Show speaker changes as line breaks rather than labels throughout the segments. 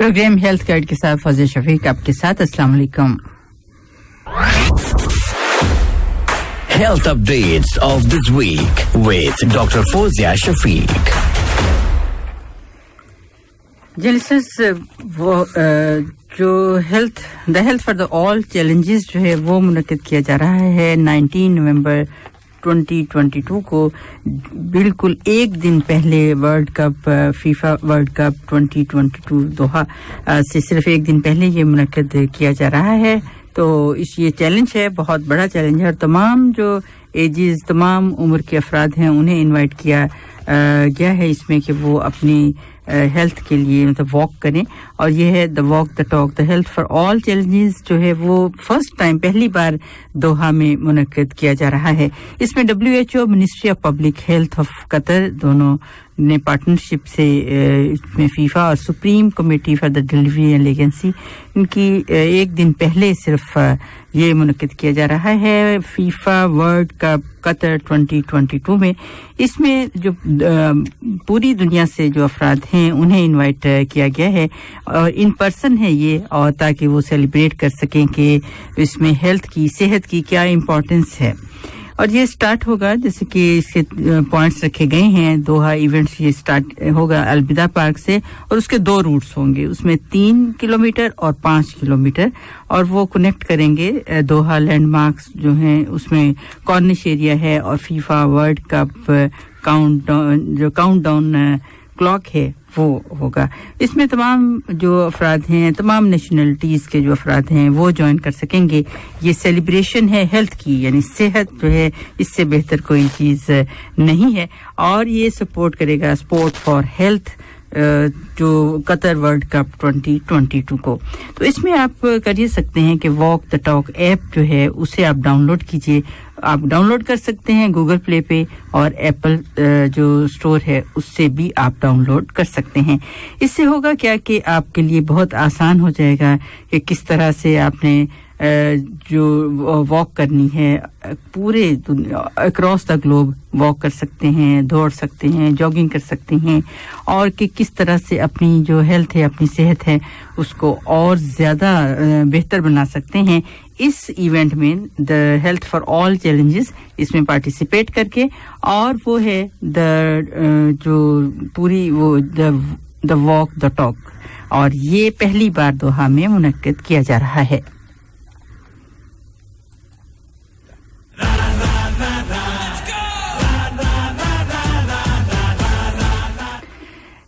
Programme health guide के साथ फौजिया शफीक आपके साथ। अस्सलाम वालेकुम।
Health updates of this week with Dr. Fozia Shafiq.
Listeners वो जो the health for the all challenges जो है वो मुनक्किद किया जा रहा है 19 नवंबर 2022 को, बिल्कुल एक दिन पहले world cup FIFA world cup 2022 दोहा से सिर्फ एक दिन पहले ये मुनक्किद किया जा रहा है। तो ये चैलेंज है, बहुत बड़ा चैलेंज है और तमाम जो एजेस तमाम उम्र के अफराद हैं उन्हें इनवाइट किया गया है इसमें कि वो अपनी हेल्थ के लिए मतलब वॉक करें। और ये है the walk the talk the health for all challenges जो है वो फर्स्ट टाइम पहली बार दोहा में मुनक्किद किया जा रहा है। इसमें WHO, ministry of public health of Qatar दोनों ने पार्टनरशिप से इसमें फीफा और supreme committee for the delivery and legacy इनकी एक दिन पहले सिर्फ ये मुनक्किद किया जा रहा है फीफा वर्ल्ड कप कतर 2022 में। इसमें जो पूरी दुनिया से जो अफराद हैं उन्हें इनवाइट किया गया है और इन पर्सन है ये, और ताकि वो सेलिब्रेट कर सकें कि इसमें हेल्थ की सेहत की क्या इम्पोर्टेंस है। और ये स्टार्ट होगा जैसे कि इसके पॉइंट्स रखे गए हैं। दोहा इवेंट्स ये स्टार्ट होगा अलविदा पार्क से और उसके 2 रूट्स होंगे, उसमें 3 किलोमीटर और 5 किलोमीटर, और वो कनेक्ट करेंगे दोहा लैंडमार्क्स जो हैं उसमें कॉर्निश एरिया है और FIFA world cup countdown clock है वो होगा। इसमें तमाम जो अफराद हैं तमाम नेशनलिटीज के जो अफराद हैं वो ज्वाइन कर सकेंगे। ये सेलिब्रेशन है हेल्थ की, यानी सेहत जो है इससे बेहतर कोई चीज नहीं है। और ये सपोर्ट करेगा स्पोर्ट फॉर हेल्थ जो कतर वर्ल्ड कप 2022 को। तो इसमें आप कर सकते हैं कि वॉक द टॉक ऐप जो है उसे आप डाउनलोड कीजिए। आप डाउनलोड कर सकते हैं गूगल प्ले पे और एप्पल जो स्टोर है उससे भी आप डाउनलोड कर सकते हैं। इससे होगा क्या कि आपके लिए बहुत आसान हो जाएगा कि किस तरह से आपने जो वॉक करनी है पूरे अक्रॉस द ग्लोब वॉक कर सकते हैं, दौड़ सकते हैं, जॉगिंग कर सकते हैं, और कि किस तरह से अपनी जो हेल्थ है अपनी सेहत है उसको और ज्यादा बेहतर बना सकते हैं इस इवेंट में the health for all challenges इसमें पार्टिसिपेट करके। और वो है जो पूरी वो द वॉक द टॉक, और ये पहली बार दोहा में मुनक्किद किया जा रहा है।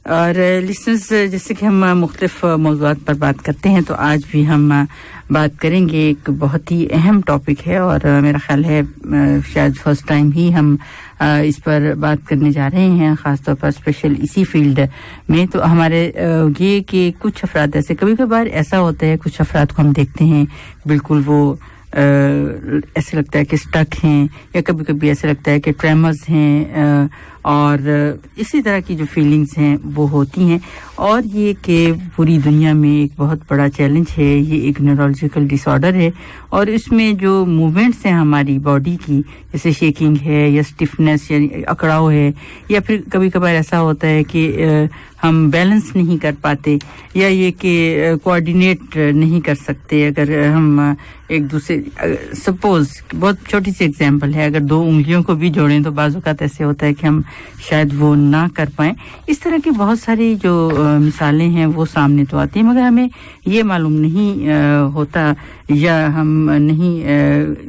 और लिसनर्स जैसे कि हम मुख्तलिफ मौज़ूआत पर बात करते हैं तो आज भी हम बात करेंगे एक बहुत ही अहम टॉपिक है और मेरा ख्याल है शायद फर्स्ट टाइम ही हम इस पर बात करने जा रहे हैं, ख़ासतौर पर स्पेशल इसी फील्ड में। तो हमारे ये कि कुछ अफराद ऐसे कभी कभार ऐसा होता है, कुछ अफराद को हम देखते हैं बिल्कुल वो ऐसे लगता है कि स्टक हैं, या कभी कभी ऐसा लगता है कि ट्रेमर्स हैं, और इसी तरह की जो फीलिंग्स हैं वो होती हैं। और ये कि पूरी दुनिया में एक बहुत बड़ा चैलेंज है, ये एक न्यूरोलॉजिकल डिसऑर्डर है और इसमें जो मूवमेंट्स हैं हमारी बॉडी की, जैसे शेकिंग है या स्टिफनेस यानी अकड़ाव है, या फिर कभी कभार ऐसा होता है कि हम बैलेंस नहीं कर पाते, या ये कि कोऑर्डिनेट नहीं कर सकते। अगर हम एक दूसरे सपोज बहुत छोटी सी एग्जांपल है, अगर 2 उंगलियों को भी जोड़ें तो बाज़ औक़ात ऐसे होता है कि हम शायद वो ना कर पाएं। इस तरह की बहुत सारी जो मिसालें हैं वो सामने तो आती हैं, मगर हमें ये मालूम नहीं होता या हम नहीं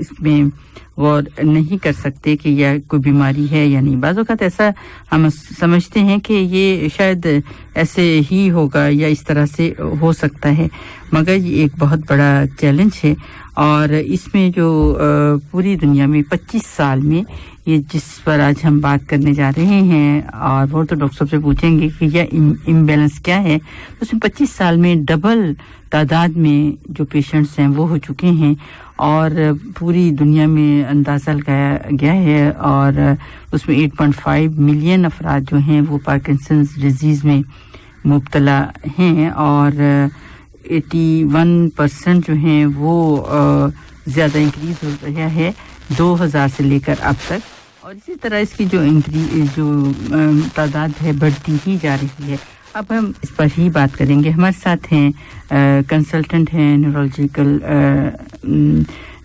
इसमें गौर नहीं कर सकते कि यह कोई बीमारी है या नहीं। बाज़ औक़ात ऐसा हम समझते हैं कि ये शायद ऐसे ही होगा या इस तरह से हो सकता है, मगर ये एक बहुत बड़ा चैलेंज है। और इसमें जो पूरी दुनिया में 25 साल में ये जिस पर आज हम बात करने जा रहे हैं, और वो तो डॉक्टर साहब से पूछेंगे कि यह इम्बैलेंस क्या है, तो उसमें 25 साल में डबल तादाद में जो पेशेंट्स हैं वो हो चुके हैं और पूरी दुनिया में अंदाज़ा लगाया गया है और उसमें 8.5 मिलियन अफराद जो हैं वो पार्किंसंस डिजीज़ में मुब्तला हैं और 81% जो हैं वो ज़्यादा इंक्रीज हो गया है 2000 से लेकर अब तक, और इसी तरह इसकी जो तादाद है बढ़ती ही जा रही है। अब हम इस पर ही बात करेंगे. हमारे साथ हैं कंसल्टेंट हैं न्यूरोलॉजिकल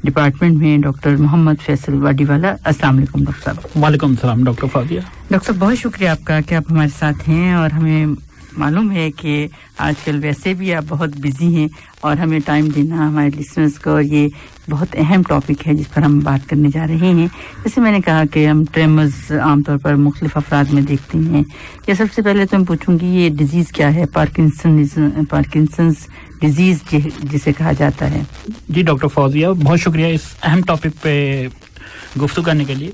डिपार्टमेंट में डॉक्टर मोहम्मद फैसल वाडीवाला. अस्सलाम वालेकुम डॉक्टर साहब.
वालेकुम सलाम डॉक्टर फाजिया.
डॉक्टर साहब बहुत शुक्रिया आपका कि आप हमारे साथ हैं, और हमें मालूम है कि आजकल वैसे भी आप बहुत बिजी हैं और हमें टाइम देना हमारे लिसनर्स को, और ये बहुत अहम टॉपिक है जिस पर हम बात करने जा रहे हैं. जैसे मैंने कहा कि हम ट्रेमर्स आमतौर पर मुख्तलिफ अफराद में देखते हैं. या सबसे पहले तो मैं पूछूंगी ये डिजीज़ क्या है, पार्किंसंस डिजीज़ जिसे कहा जाता है.
जी डॉक्टर फौजिया, बहुत शुक्रिया इस अहम टॉपिक पे गुफ्तगू करने के लिए.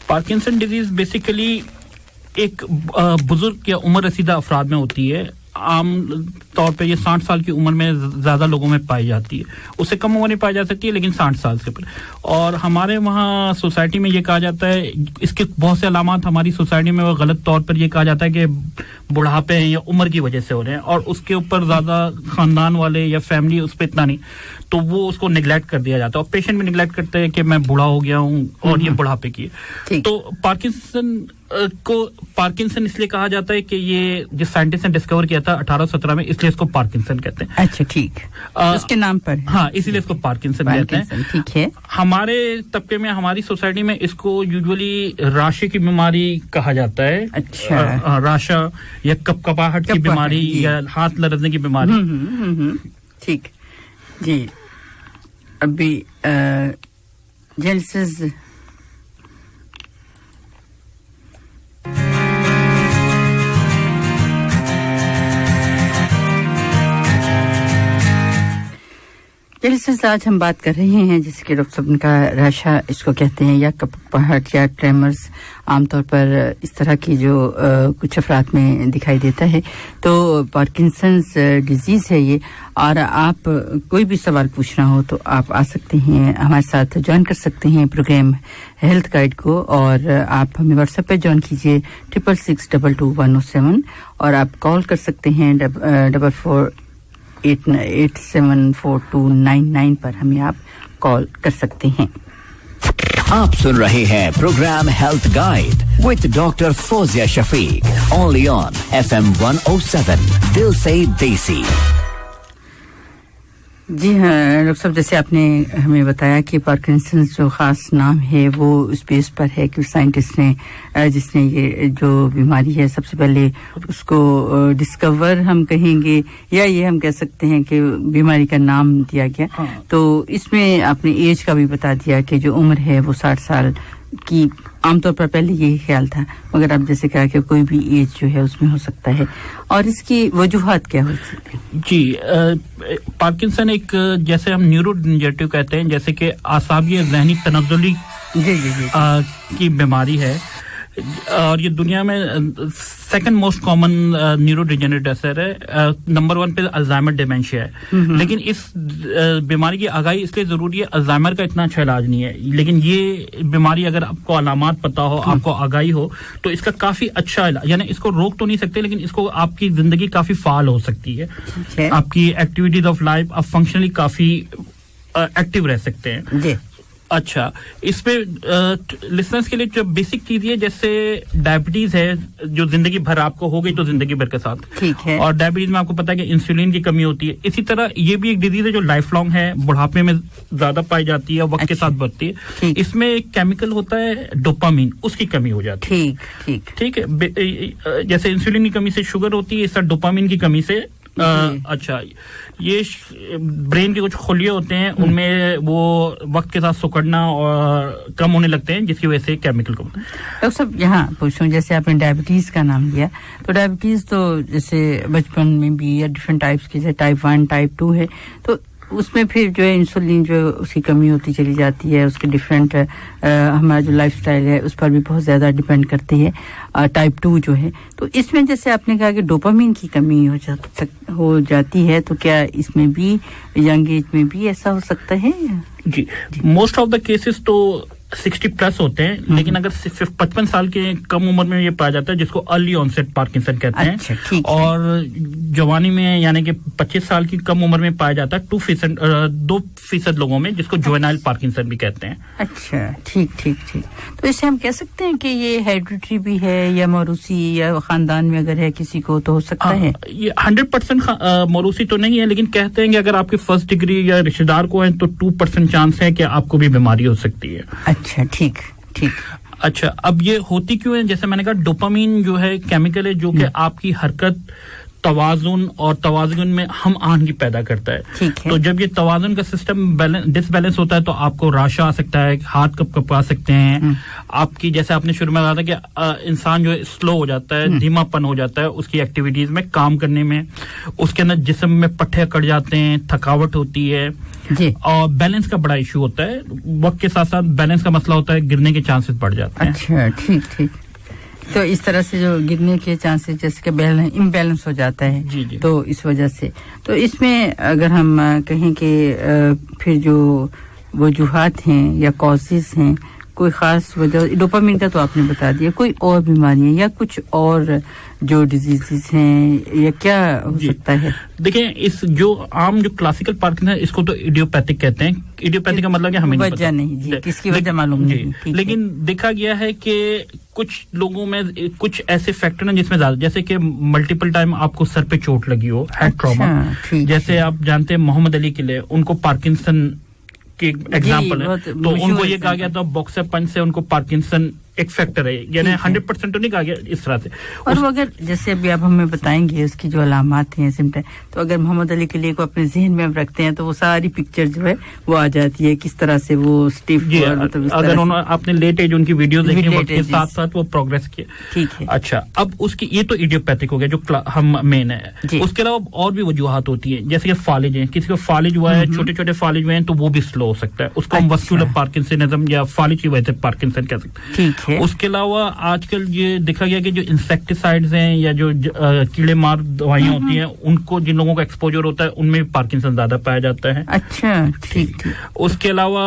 पार्किंसन डिजीज बेसिकली एक बुजुर्ग या उम्र रसीदा अफराद में होती है. आम तौर पे ये 60 साल की उम्र में ज्यादा लोगों में पाई जाती है. उससे कम उम्र में पाई जा सकती है, लेकिन 60 साल से ऊपर. और हमारे वहाँ सोसाइटी में ये कहा जाता है, इसके बहुत से अलामात हमारी सोसाइटी में वो गलत तौर पर ये कहा जाता है कि बुढ़ापे या उम्र की वजह से हो रहे हैं, और उसके ऊपर ज्यादा खानदान वाले या फैमिली उस पर इतना नहीं, तो वो उसको निगलेक्ट कर दिया जाता है. और पेशेंट भी निगलेक्ट करते हैं कि मैं बूढ़ा हो गया हूँ और ये बुढ़ापे की है. तो पार्किंसन इसलिए कहा जाता है कि ये जिस साइंटिस्ट ने डिस्कवर किया था 1817 में, इसलिए इसको पार्किंसन कहते हैं.
अच्छा, ठीक. उसके नाम पर. हाँ,
इसीलिए इसको पार्किंसन कहते हैं.
ठीक है.
हमारे तबके में, हमारी सोसाइटी में इसको यूजुअली राशि की बीमारी कहा जाता है.
अच्छा.
राशा या कपकपाहट की बीमारी या हाथ लरजने की बीमारी.
ठीक जी. अभी जेनेसिस आज हम बात कर रहे हैं जैसे कि डॉक्टर साहब का राशा इसको कहते हैं, या कपकपाहट या ट्रेमर्स आमतौर पर इस तरह की जो कुछ अफराद में दिखाई देता है. तो पार्किंसंस डिजीज है ये. और आप कोई भी सवाल पूछना हो तो आप आ सकते हैं, हमारे साथ ज्वाइन कर सकते हैं प्रोग्राम हेल्थ गाइड को, और आप हमें व्हाट्सएप पे ज्वाइन कीजिए 66622107, और आप कॉल कर सकते हैं 88742999 पर हमें आप कॉल कर सकते हैं.
आप सुन रहे हैं programme health guide with doctor Fauzia Shafiq, only on FM 107 दिल से देसी.
जी हाँ डॉक्टर साहब, जैसे आपने हमें बताया कि पार्किंसंस जो खास नाम है वो उस बेस पर है कि साइंटिस्ट ने जिसने ये जो बीमारी है सबसे पहले उसको डिस्कवर हम कहेंगे, या ये हम कह सकते हैं कि बीमारी का नाम दिया गया.
हाँ.
तो इसमें आपने एज का भी बता दिया कि जो उम्र है वो 60 साल की आमतौर पर पहले यही ख्याल था, मगर आप जैसे कहा कि कोई भी एज जो है उसमें हो सकता है. और इसकी वजूहात क्या हो सकती है?
जी, पार्किंसन एक जैसे हम न्यूरोडिजेनेरेटिव कहते हैं, जैसे कि आसाबिय जहनी तनज़्ज़ुली की बीमारी है, और ये दुनिया में second most common neurodegenerative disorder है. नंबर 1 पे अल्जाइमर डिमेंशिया है. लेकिन इस बीमारी की आगाही इसलिए जरूरी है, अल्जाइमर का इतना अच्छा इलाज नहीं है, लेकिन ये बीमारी अगर आपको अलामात पता हो, आपको आगाही हो, तो इसका काफी अच्छा इलाज, यानी इसको रोक तो नहीं सकते, लेकिन इसको आपकी जिंदगी काफी फाल हो सकती है. आपकी एक्टिविटीज ऑफ लाइफ आप फंक्शनली काफी एक्टिव रह सकते हैं. अच्छा, इसमें लिसनर्स के लिए जो बेसिक चीज है, जैसे डायबिटीज है जो जिंदगी भर आपको हो गई तो जिंदगी भर के साथ,
ठीक है.
और डायबिटीज में आपको पता है कि इंसुलिन की कमी होती है. इसी तरह ये भी एक डिजीज है जो लाइफ लॉन्ग है, बुढ़ापे में ज्यादा पाई जाती है, वक्त के साथ बढ़ती है. इसमें एक केमिकल होता है डोपामिन, उसकी कमी हो जाती है. ठीक है. जैसे इंसुलिन की कमी से शुगर होती है, इस तरह डोपामिन की कमी से अच्छा, ये ब्रेन के कुछ खुलिये होते हैं, उनमें वो वक्त के साथ सिकुड़ना और कम होने लगते हैं, जिसकी वजह से केमिकल कम.
डॉक्टर साहब यहाँ पूछूं, जैसे आपने डायबिटीज का नाम लिया, तो डायबिटीज तो जैसे बचपन में भी या डिफरेंट टाइप्स की, जैसे टाइप 1 टाइप 2 है, तो उसमें फिर जो है इंसुलिन जो उसकी कमी होती चली जाती है. उसके डिफरेंट हमारा जो लाइफस्टाइल है उस पर भी बहुत ज्यादा डिपेंड करती है. टाइप 2 जो है, तो इसमें जैसे आपने कहा कि डोपामिन की कमी हो जाती है, तो क्या इसमें भी यंग एज में भी ऐसा हो सकता है?
जी, मोस्ट ऑफ द केसेस तो 60 प्लस होते हैं, लेकिन अगर 55 साल के कम उम्र में ये पाया जाता है, जिसको अर्ली ऑनसेट पार्किंसन कहते हैं।
अच्छा,
और जवानी में यानी कि 25 साल की कम उम्र में पाया जाता है 2% लोगों में, जिसको जुवेनाइल पार्किंसन भी कहते हैं।
अच्छा, ठीक। तो इससे हम कह सकते हैं कि ये हेरिडिटरी भी है, या मौरूसी, या खानदान में अगर है किसी को तो हो सकता है।
ये 100% मौरूसी तो नहीं है, लेकिन कहते हैं कि अगर आपके फर्स्ट डिग्री या रिश्तेदार को है तो 2% चांस है कि आपको भी बीमारी हो सकती है।
अच्छा, ठीक।
अच्छा, अब ये होती क्यों है? जैसे मैंने कहा, डोपामीन जो है केमिकल है जो कि आपकी हरकत, तवाजुन और तवाजुन में हम आहंगी पैदा करता है।
ठीक है।
तो जब ये तवाजुन का सिस्टम डिसबैलेंस होता है तो आपको राशा आ सकता है, हाथ कपा सकते हैं, आपकी, जैसे आपने शुरू में कहा था कि इंसान जो है स्लो हो जाता है, धीमापन हो जाता है उसकी एक्टिविटीज में, काम करने में, उसके अंदर जिस्म में पट्टे अकड़ जाते हैं, थकावट होती है
जी।
और बैलेंस का बड़ा इशू होता है। वक्त के साथ साथ बैलेंस का मसला होता है, गिरने के चांसेस बढ़ जाते हैं।
अच्छा, ठीक। तो इस तरह से जो गिरने के चांसेस, जैसे कि इम्बैलेंस हो जाता है,
जी।
तो इस वजह से, तो इसमें अगर हम कहें कि फिर जो वजूहात हैं या कॉजेस हैं, कोई खास वजह, डोपामिन का तो आपने बता दिया, कोई और बीमारियां या कुछ और जो डिजीजेस हैं, या क्या हो सकता है?
देखिए, इस जो आम जो क्लासिकल पार्किंसन है, इसको तो इडियोपैथिक कहते हैं। इडियोपैथिक का मतलब हमें नहीं पता,
नहीं, किसकी वजह मालूम नहीं।
लेकिन देखा गया है कि कुछ लोगों में कुछ ऐसे फैक्टर हैं जिसमें ज्यादा, जैसे कि मल्टीपल टाइम आपको सर पे चोट लगी हो, हेड ट्रॉमा, जैसे आप जानते हैं मोहम्मद अली के लिए, उनको पार्किंसन की एग्जाम्पल है, तो उनको ये कहा गया था बॉक्सर पंच से उनको पार्किंसन एक फैक्टर है, यानी 100% तो नहीं कहा गया इस तरह से।
और वो अगर जैसे अभी आप हमें बताएंगे उसकी जो अलामात हैं, सिम्टम, तो अगर मोहम्मद अली के लिए को अपने जहन में रखते हैं तो वो सारी पिक्चर जो है वो आ जाती है, किस तरह से वो स्टिफ,
मतलब अगर आपने लेट एज उनकी वीडियो देखी, वक्त के साथ साथ वो प्रोग्रेस किए।
ठीक है।
अच्छा, अब उसकी ये तो इडियोपैथिक हो गया जो हम मेन है। उसके अलावा और भी वजूहात होती है, जैसे कि फालिज है, किसी को फालिज हुआ है, छोटे छोटे फालिज हुए हैं तो वो भी स्लो हो सकता है, उसको हम वस्कुलर पार्किंसनिज्म या फालिज की वजह से पार्किंसन कह सकते हैं।
ठीक है।
उसके अलावा आजकल ये देखा गया कि जो इंसेक्टिसाइड्स हैं या जो कीड़े मार दवाइयां होती हैं, उनको जिन लोगों का एक्सपोजर होता है उनमें पार्किंसन ज्यादा पाया जाता है।
अच्छा, ठीक।
उसके अलावा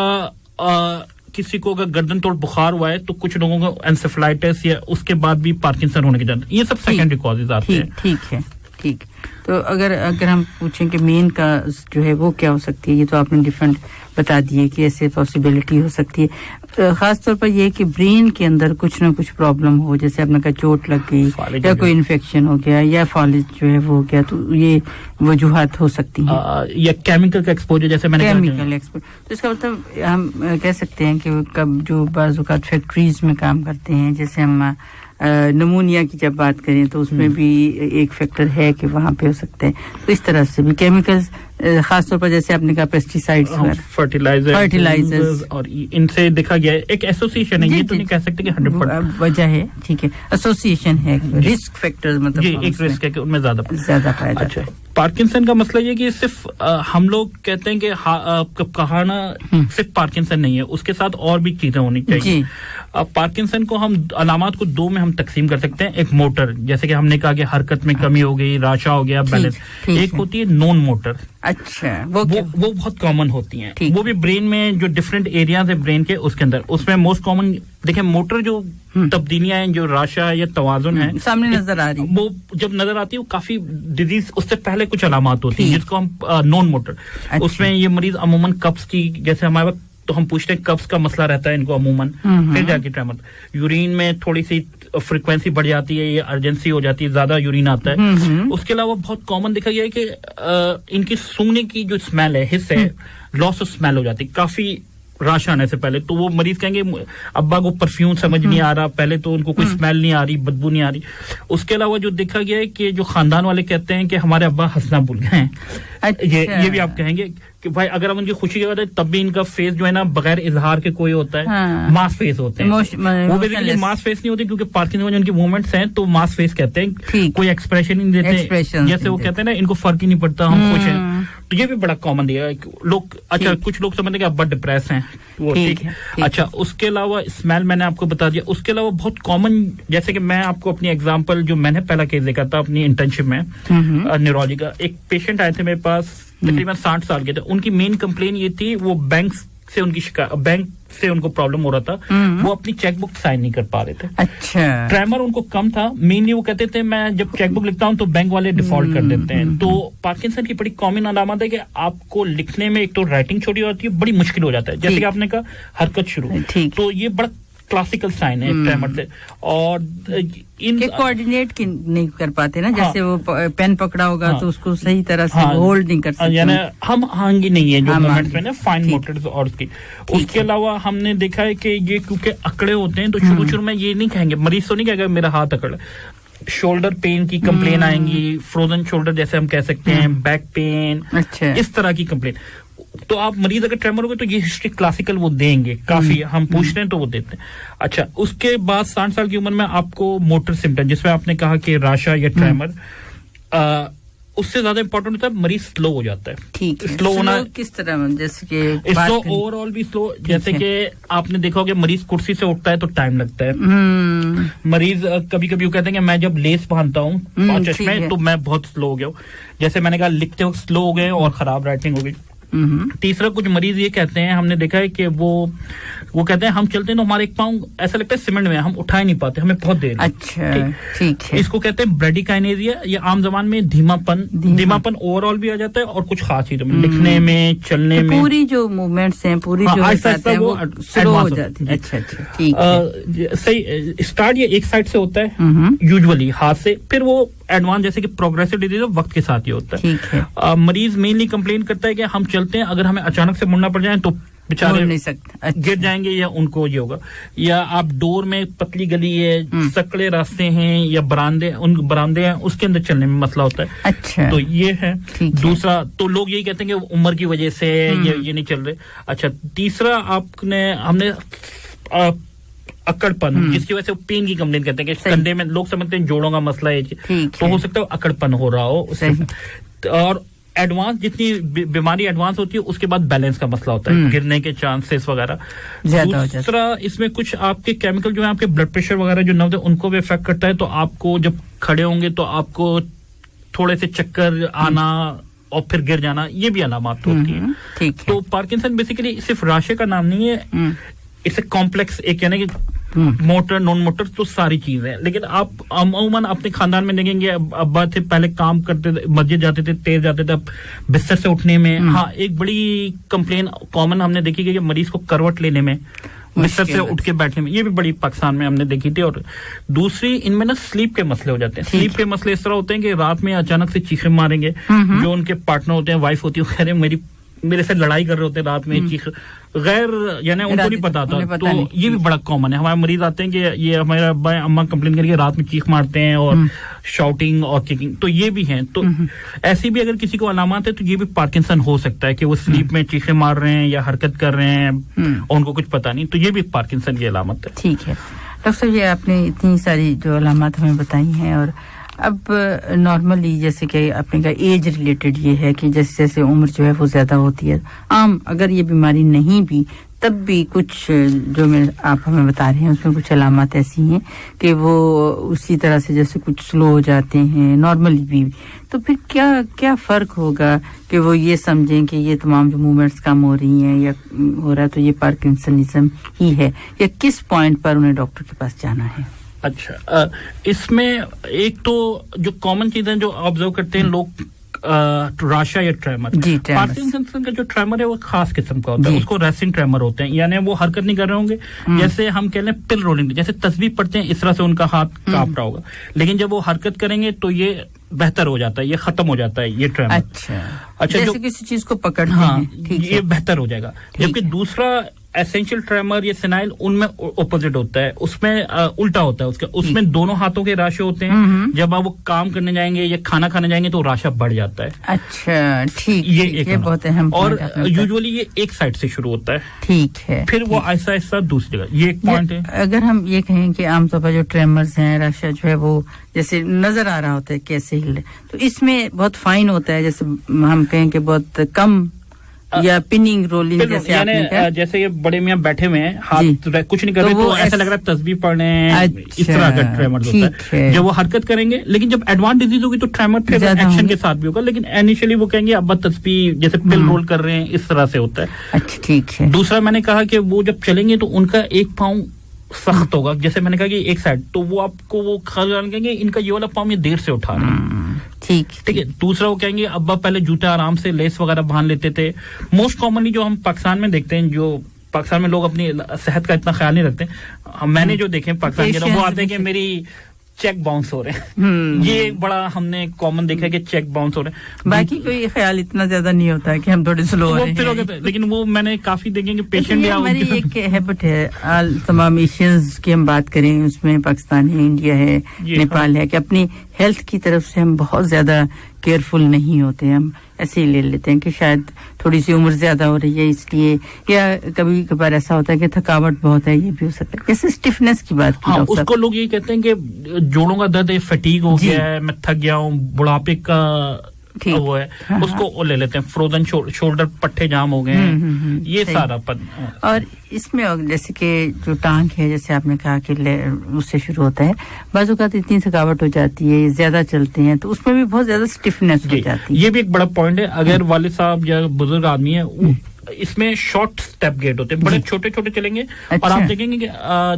किसी को अगर गर्दन तोड़ बुखार हुआ है तो कुछ लोगों को एंसेफेलाइटिस या उसके बाद भी पार्किंसन होने के चांस, ये सब सेकेंडरी कॉजेज आते हैं।
ठीक है। तो अगर हम पूछें कि मेन का जो है वो क्या हो सकती है, ये तो आपने डिफरेंट बता दिए कि ऐसे पॉसिबिलिटी हो सकती है। खास तौर पर ये कि ब्रेन के अंदर कुछ ना कुछ प्रॉब्लम हो, जैसे आपने कहा चोट लग गई या कोई इन्फेक्शन हो गया या फॉलिज जो है वो हो गया, तो ये वजूहात हो सकती हैं।
या केमिकल का एक्सपोजर, जैसे मैंने
केमिकल एक्सपोजर, तो इसका मतलब हम कह सकते हैं कि कब जो बाज़-औक़ात फैक्ट्रीज में काम करते हैं, जैसे हम नमूनिया की जब बात करें तो उसमें भी एक फैक्टर है कि वहां पे हो सकते हैं। तो इस तरह से भी केमिकल्स, खासतौर पर जैसे आपने कहा पेस्टिसाइड्स, फर्टिलाइजर्स, और इनसे देखा गया है एक एसोसिएशन है, ये तो नहीं कह सकते कि 100% वजह है। ठीक है, एसोसिएशन है, रिस्क फैक्टर, मतलब
एक रिस्क है कि उनमें ज्यादा
पाया जाता है।
पार्किंसन का मसला ये कि सिर्फ हम लोग कहते हैं कि कहाना सिर्फ पार्किंसन नहीं है, उसके साथ और भी चीजें होनी चाहिए। पार्किंसन को हम अलामात को दो में हम तकसीम कर सकते हैं। एक मोटर, जैसे कि हमने कहा कि हरकत में कमी हो गई, राशा हो गया, बैलेंस। एक होती है नॉन मोटर।
अच्छा, वो
बहुत कॉमन होती हैं, वो भी ब्रेन में जो डिफरेंट एरियाज है ब्रेन के, उसके अंदर उसमें मोस्ट कॉमन देखिए मोटर जो तब्दीलियां हैं, जो राशा या तवाजुन है
सामने नजर आ रही,
वो जब नजर आती है वो काफी डिजीज उससे पहले कुछ अलामात होती है जिसको हम नॉन मोटर। उसमें ये मरीज अमूमन कब्ज की, जैसे हमारे वक्त तो हम पूछते हैं कब्ज का मसला रहता है इनको अमूमन, फिर जाके ट्रेमर, यूरिन में थोड़ी सी फ्रीक्वेंसी बढ़ जाती है, ये अर्जेंसी हो जाती है, ज्यादा यूरिन आता है। उसके अलावा बहुत कॉमन देखा गया है कि इनकी सूंघने की जो स्मेल है, हिस्से है, लॉस ऑफ स्मेल हो जाती है काफी राशा आने से पहले। तो वो मरीज कहेंगे अब्बा को परफ्यूम समझ नहीं आ रहा, पहले तो उनको कोई स्मेल नहीं आ रही, बदबू नहीं आ रही। उसके अलावा जो देखा गया है कि जो खानदान वाले कहते हैं कि हमारे अब्बा हंसना भूल गए हैं। ये भी आप कहेंगे कि भाई अगर हम उनकी खुशी की बात है तब भी इनका फेस जो है ना बगैर इजहार के कोई होता है, मास फेस होते हैं। वो बेसिकली मास फेस नहीं होते क्योंकि पार्किंसन में उनकी मूवमेंट्स हैं तो मास फेस कहते हैं, कोई एक्सप्रेशन नहीं देते, जैसे वो कहते हैं ना इनको फर्क ही नहीं पड़ता, हम खुश हैं। तो ये भी बड़ा कॉमन दिया लोग। अच्छा, कुछ लोग समझते हैं कि अब्बा डिप्रेस हैं, वो ठीक है। अच्छा, उसके अलावा स्मेल मैंने आपको बता दिया। उसके अलावा बहुत कॉमन, जैसे कि मैं आपको अपनी एग्जांपल जो मैंने पहला केस देखा था अपनी इंटर्नशिप में न्यूरोलॉजी का, एक पेशेंट आए थे मेरे पास तकरीबन 60 साल के थे। उनकी मेन कंप्लेन ये थी, वो बैंक से उनकी बैंक से उनको प्रॉब्लम हो रहा था, वो अपनी चेकबुक साइन नहीं कर पा रहे थे।
अच्छा।
ट्रेमर उनको कम था, मेनली वो कहते थे मैं जब चेकबुक लिखता हूं तो बैंक वाले डिफॉल्ट कर देते हैं। तो पार्किंसन की बड़ी कॉमन अलामत है कि आपको लिखने में एक तो राइटिंग छोटी होती है, बड़ी मुश्किल हो जाता है, जैसे कि आपने कहा हरकत शुरू, तो ये बड़ा क्लासिकल साइन है ट्रेमर से। और इन
कोऑर्डिनेट नहीं कर पाते ना, जैसे वो पेन पकड़ा होगा तो उसको सही तरह से होल्ड नहीं कर सकते,
यानी हम आंगी नहीं है जो मूवमेंट्स में ना फाइन मोटर्स और उसकी। उसके अलावा हमने देखा है कि ये क्योंकि अकड़े होते हैं तो शुरू में ये नहीं कहेंगे, मरीज तो नहीं कहेगा मेरा हाथ अकड़, शोल्डर पेन की कंप्लेन आएंगी, फ्रोजन शोल्डर जैसे हम कह सकते हैं, बैक पेन, इस तरह की कंप्लेन। तो आप मरीज अगर ट्रेमर हो गए तो ये हिस्ट्री क्लासिकल वो देंगे, काफी हम पूछते हैं तो वो देते हैं। अच्छा, उसके बाद 60 साल की उम्र में आपको मोटर सिम्टम, जिसमें आपने कहा कि राशा या ट्रेमर, उससे ज्यादा इंपॉर्टेंट होता है मरीज स्लो हो जाता है।
ठीक है,
स्लो होना
किस तरह, जैसे कि
स्लो ओवरऑल भी स्लो, जैसे कि आपने देखा होगा मरीज कुर्सी से उठता है तो टाइम लगता है। मरीज कभी कभी कहते हैं कि मैं जब लेस बांधता हूँ चश्मे तो मैं बहुत स्लो हो गया हूँ, जैसे मैंने कहा लिखते वक्त स्लो हो गए और खराब राइटिंग हो गई। तीसरा, कुछ मरीज ये कहते हैं, हमने देखा है कि वो कहते हैं हम चलते हैं तो हमारे एक पाँव ऐसा लगता है सीमेंट में, हम उठा ही नहीं पाते, हमें बहुत देर।
अच्छा, ठीक है।
इसको कहते हैं ब्रेडिकाइनेरिया, ये आम जबान में धीमापन ओवरऑल भी आ जाता है और कुछ खास चीजों में, लिखने में, चलने में,
पूरी जो मूवमेंट्स हैं पूरी जो वो स्लो हो जाती है। अच्छा, ठीक है,
सही। स्टार्ट ये एक साइड से होता है यूजुअली हाथ से, फिर वो एडवांस जैसे कि प्रोग्रेसिव डिजीज वक्त के साथ ही होता है। मरीज मेनली कंप्लेन करता है कि हम चलते हैं, अगर हमें अचानक से मुड़ना पड़ जाए तो बेचारे
नहीं सकते, अच्छा,
गिर जाएंगे या उनको ये होगा, या आप डोर में पतली गली है, सकड़े रास्ते हैं या बरामदे हैं, उसके अंदर चलने में मसला होता है। अच्छा, तो ये है। दूसरा, तो लोग यही कहते हैं कि उम्र की वजह से ये नहीं चल रहे। अच्छा, तीसरा हमने अकड़पन, जिसकी वजह से पेन की कंप्लेन करते हैं कि कंधे में, लोग समझते हैं जोड़ों का मसला है, तो हो सकता है अकड़पन हो रहा हो उससे। और एडवांस, जितनी बीमारी एडवांस होती है उसके बाद बैलेंस का मसला होता है, गिरने के चांसेस वगैरह। दूसरा, इसमें कुछ आपके केमिकल जो है आपके ब्लड प्रेशर वगैरह जो नर्व है उनको भी इफेक्ट करता है, तो आपको जब खड़े होंगे तो आपको थोड़े से चक्कर आना और फिर गिर जाना, ये भी अलामत होती है। तो पार्किंसन बेसिकली सिर्फ राशे का नाम नहीं है, इट्स ए कॉम्प्लेक्स, एक यानी कि मोटर नॉन मोटर तो सारी चीजें हैं। लेकिन आप अमूमन अपने खानदान में देखेंगे, अब्बा थे पहले काम करते थे, मस्जिद जाते थे, तेज जाते थे, अब बिस्तर से उठने में, हाँ, एक बड़ी कंप्लेन कॉमन हमने देखी कि मरीज को करवट लेने में, बिस्तर से उठ के बैठने में, ये भी बड़ी पाकिस्तान में हमने देखी थी। और दूसरी, इनमें ना स्लीप के मसले हो जाते हैं। स्लीप के मसले इस तरह होते हैं कि रात में अचानक से चीखें मारेंगे, जो उनके पार्टनर होते हैं, वाइफ होती है, कह रहे मेरे से लड़ाई कर रहे होते हैं रात में, चीख गैर, यानी उनको नहीं पता था। तो ये भी बड़ा कॉमन है, हमारे मरीज आते हैं कि ये हमारे अब्बा अम्मा कंप्लेन करके रात में चीख मारते हैं और शाउटिंग और किकिंग, तो ये भी हैं। तो ऐसी भी अगर किसी को अलामत है तो ये भी पार्किंसन हो सकता है कि वो स्लीप में चीखें मार रहे हैं या हरकत कर रहे हैं और उनको कुछ पता नहीं, तो ये भी पार्किंसन की अलामत है।
ठीक है डॉक्टर साहब, ये आपने इतनी सारी जो अलामत हमें बताई हैं, और अब नॉर्मली जैसे कि आपने कहा एज रिलेटेड ये है कि जैसे जैसे उम्र जो है वो ज्यादा होती है, आम अगर ये बीमारी नहीं भी तब भी कुछ जो आप हमें बता रहे हैं उसमें कुछ अलामत ऐसी हैं कि वो उसी तरह से जैसे कुछ स्लो हो जाते हैं नॉर्मली भी, तो फिर क्या फर्क होगा कि वो ये समझें कि ये तमाम जो मूवमेंट्स कम हो रही हैं या हो रहा है तो ये पार्किंसनिज्म ही है, या किस पॉइंट पर उन्हें डॉक्टर के पास जाना है?
अच्छा, इसमें एक तो जो कॉमन चीजें जो ऑब्जर्व करते हैं लोग, राशा या ट्रेमर, पार्किंसन का जो ट्रेमर है वो खास किस्म का होता है, उसको रेसिंग ट्रेमर होते हैं, यानी वो हरकत नहीं कर रहे होंगे, जैसे हम कह लें पिल रोलिंग, जैसे तस्बीह पढ़ते हैं इस तरह से उनका हाथ कांप रहा होगा, लेकिन जब वो हरकत करेंगे तो ये बेहतर हो जाता है, ये खत्म हो जाता है ये ट्रेमर। अच्छा,
जैसे जो किसी चीज को पकड़ते हैं,
ये बेहतर हो जाएगा। जबकि दूसरा एसेंशियल ट्रेमर या सेनाइल, उनमें ऑपोजिट होता है, उसमें उल्टा होता है उसमें दोनों हाथों के राशे होते हैं, जब आप वो काम करने जाएंगे या खाना खाने जाएंगे तो राशा बढ़ जाता है।
अच्छा, ठीक, ये बहुत अहम,
और यूजुअली ये एक साइड से शुरू होता है,
ठीक है,
फिर वो आहिस्ता आहिस्ता दूसरी जगह, ये एक पॉइंट है।
अगर हम ये कहें कि आमतौर पर जो ट्रेमर्स हैं, राशा जो है वो जैसे नजर आ रहा होता है कैसे हिल, तो इसमें बहुत फाइन होता है, जैसे हम कहें कि बहुत कम या पिनिंग रोलिंग जैसे आपने कहा,
जैसे ये बड़े मियाँ बैठे हुए हैं, हाथ कुछ नहीं कर रहे, तो ऐसा लग रहा है तस्बीह पढ़ रहे हैं, इस तरह का ट्रेमर होता है। जब वो हरकत करेंगे, लेकिन जब एडवांस डिजीज होगी तो ट्रेमर फिर एक्शन के साथ भी होगा, लेकिन इनिशियली वो कहेंगे अब तस्बीह जैसे पिल रोल कर रहे हैं, इस तरह से होता है।
अच्छा, ठीक है।
दूसरा मैंने कहा कि वो जब चलेंगे तो उनका एक पाँव सख्त होगा, जैसे मैंने कहा कि एक साइड, तो वो आपको वो खान कहेंगे इनका ये वाला पाँव ये देर से उठा रहे हैं, ठीक है। दूसरा वो कहेंगे अब्बा पहले जूते आराम से लेस वगैरह बांध लेते थे। मोस्ट कॉमनली जो हम पाकिस्तान में देखते हैं, जो पाकिस्तान में लोग अपनी सेहत का इतना ख्याल नहीं रखते, मैंने जो देखे पाकिस्तान के लोग, वो आते हैं कि मेरी चेक बाउंस हो रहे हैं, ये बड़ा हमने कॉमन देखा है कि चेक बाउंस हो रहे हैं।
बाकी कोई ख्याल इतना ज्यादा नहीं होता है कि हम थोड़े स्लो हो रहे हैं,
लेकिन वो मैंने काफी देखे कि पेशेंट
हमारी एक हैबिट है, तमाम एशियंस की हम बात करें, उसमें पाकिस्तान है, इंडिया है, नेपाल है, कि अपनी हेल्थ की तरफ से हम बहुत ज्यादा केयरफुल नहीं होते, हम ऐसे ही ले लेते हैं कि शायद थोड़ी सी उम्र ज्यादा हो रही है इसलिए, या कभी कभार ऐसा होता है कि थकावट बहुत है, ये भी हो सकता है। जैसे स्टिफनेस की बात की,
उसको लोग ये कहते हैं कि जोड़ों का दर्द है, फटीग हो गया है, मैं थक गया हूँ, बुढ़ापे का वो है, उसको ले लेते हैं, फ्रोजन शोल्डर पट्टे जाम हो गए हैं, ये सारा
और इसमें जैसे कि जो टांग है, जैसे आपने कहा कि उससे शुरू होता है, बाजू का इतनी थकावट हो जाती है, ज्यादा चलते हैं तो उसमें भी बहुत ज्यादा स्टिफनेस हो जाती है।
ये भी एक बड़ा पॉइंट है। अगर वालिद साहब या बुजुर्ग आदमी है, इसमें शॉर्ट स्टेप गेट होते हैं, बड़े छोटे छोटे चलेंगे, और आप देखेंगे कि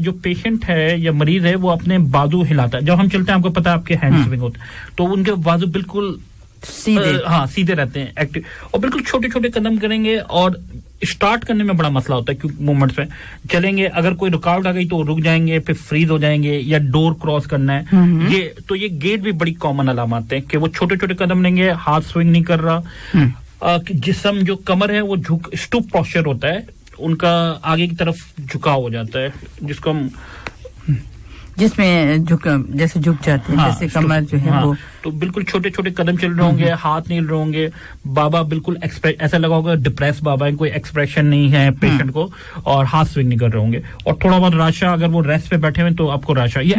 जो पेशेंट है या मरीज है वो अपने बाजू हिलाता है। जब हम चलते हैं, आपको पता है आपके हैंड स्विंग होते हैं, तो उनके बाजू बिल्कुल सीधे रहते हैं, एक्टिव, और बिल्कुल छोटे छोटे कदम करेंगे। और स्टार्ट करने में बड़ा मसला होता है, क्योंकि मूवमेंट्स में चलेंगे, अगर कोई रुकावट आ गई तो रुक जाएंगे, फिर फ्रीज हो जाएंगे, या डोर क्रॉस करना है, ये गेट भी बड़ी कॉमन अलामत है कि वो छोटे छोटे कदम लेंगे, हाथ स्विंग नहीं कर रहा, जिस्म जो कमर है वो स्टूप पोस्चर होता है, उनका आगे की तरफ झुकाव हो जाता है, जिसको हम
जिसमें जैसे झुक जाते हैं, जैसे कमर जो है वो,
तो बिल्कुल छोटे छोटे कदम चल रहे होंगे, हाथ नहीं हिल रहे होंगे, बाबा बिल्कुल ऐसा लगा होगा डिप्रेस बाबा है, कोई एक्सप्रेशन नहीं है पेशेंट को, और हाथ स्विंग नहीं कर रहे होंगे, और थोड़ा बहुत राशा, अगर वो रेस्ट पे बैठे हुए तो आपको राशा। ये